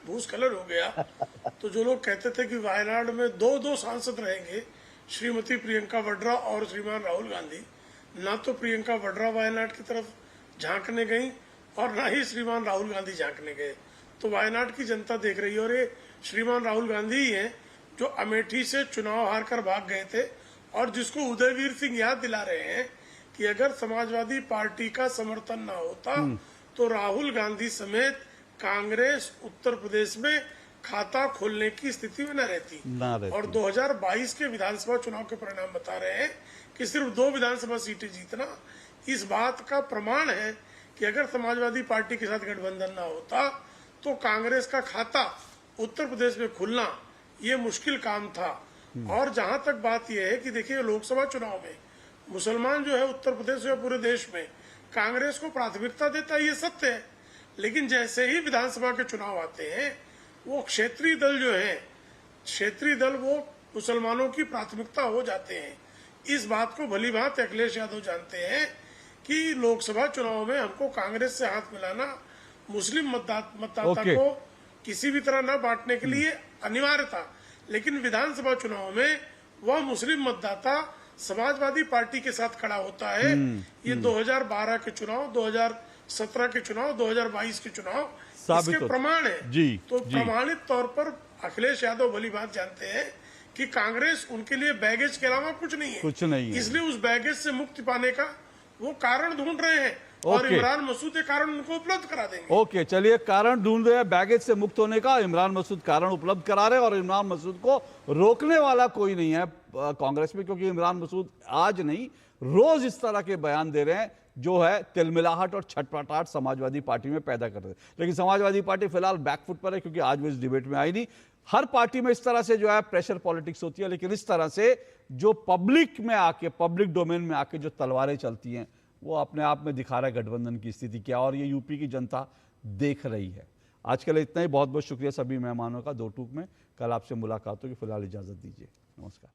भूस्खलन हो गया तो जो लोग कहते थे कि वायनाड में 2 सांसद रहेंगे, श्रीमती प्रियंका वाड्रा और श्रीमान राहुल गांधी, ना तो प्रियंका वाड्रा वायनाड की तरफ झांकने गई और ना ही श्रीमान राहुल गांधी झांकने गए। तो वायनाड की जनता देख रही है और ये श्रीमान राहुल गांधी ही हैं जो अमेठी से चुनाव हार कर भाग गए थे और जिसको उदयवीर सिंह याद दिला रहे हैं कि अगर समाजवादी पार्टी का समर्थन ना होता तो राहुल गांधी समेत कांग्रेस उत्तर प्रदेश में खाता खोलने की स्थिति में न रहती। और 2022 के विधानसभा चुनाव के परिणाम बता रहे हैं कि सिर्फ 2 विधानसभा सीटें जीतना इस बात का प्रमाण है कि अगर समाजवादी पार्टी के साथ गठबंधन ना होता तो कांग्रेस का खाता उत्तर प्रदेश में खुलना ये मुश्किल काम था। और जहां तक बात यह है कि देखिए लोकसभा चुनाव में मुसलमान जो है उत्तर प्रदेश या पूरे देश में कांग्रेस को प्राथमिकता देता है, ये सत्य है। लेकिन जैसे ही विधानसभा के चुनाव आते हैं वो क्षेत्रीय दल जो है, क्षेत्रीय दल वो मुसलमानों की प्राथमिकता हो जाते हैं। इस बात को भली भांत अखिलेश यादव जानते हैं कि लोकसभा चुनाव में हमको कांग्रेस से हाथ मिलाना मुस्लिम मतदाता को किसी भी तरह न बांटने के लिए अनिवार्य था। लेकिन विधानसभा चुनाव में वह मुस्लिम मतदाता समाजवादी पार्टी के साथ खड़ा होता है। ये 2012 के चुनाव, 2017 के चुनाव, 2022 के चुनाव इसके प्रमाण है। तो प्रमाणित तौर पर अखिलेश यादव भली बात जानते हैं कि कांग्रेस उनके लिए बैगेज के अलावा कुछ नहीं है। इसलिए उस बैगेज से मुक्ति पाने का वो कारण ढूंढ रहे हैं और इमरान मसूद ये कारण उनको उपलब्ध करा देंगे। ओके, चलिए, कारण ढूंढ रहे हैं बैगेज से मुक्त होने का, इमरान मसूद कारण उपलब्ध करा रहे हैं और इमरान मसूद को रोकने वाला कोई नहीं है कांग्रेस में, क्योंकि इमरान मसूद आज नहीं रोज इस तरह के बयान दे रहे हैं जो है तिलमिलाहट और छटपटाहट समाजवादी पार्टी में पैदा कर रहे हैं। लेकिन समाजवादी पार्टी फिलहाल बैकफुट पर है क्योंकि आज वो इस डिबेट में आई नहीं। हर पार्टी में इस तरह से जो है प्रेशर पॉलिटिक्स होती है, लेकिन इस तरह से जो पब्लिक में आके, पब्लिक डोमेन में आके जो तलवारें चलती हैं वो अपने आप में दिखा रहा है गठबंधन की स्थिति क्या, और ये यूपी की जनता देख रही है। आज के लिए इतना ही। बहुत बहुत शुक्रिया सभी मेहमानों का। 2 टूक में कल आपसे मुलाकात होगी। फिलहाल इजाजत दीजिए। नमस्कार।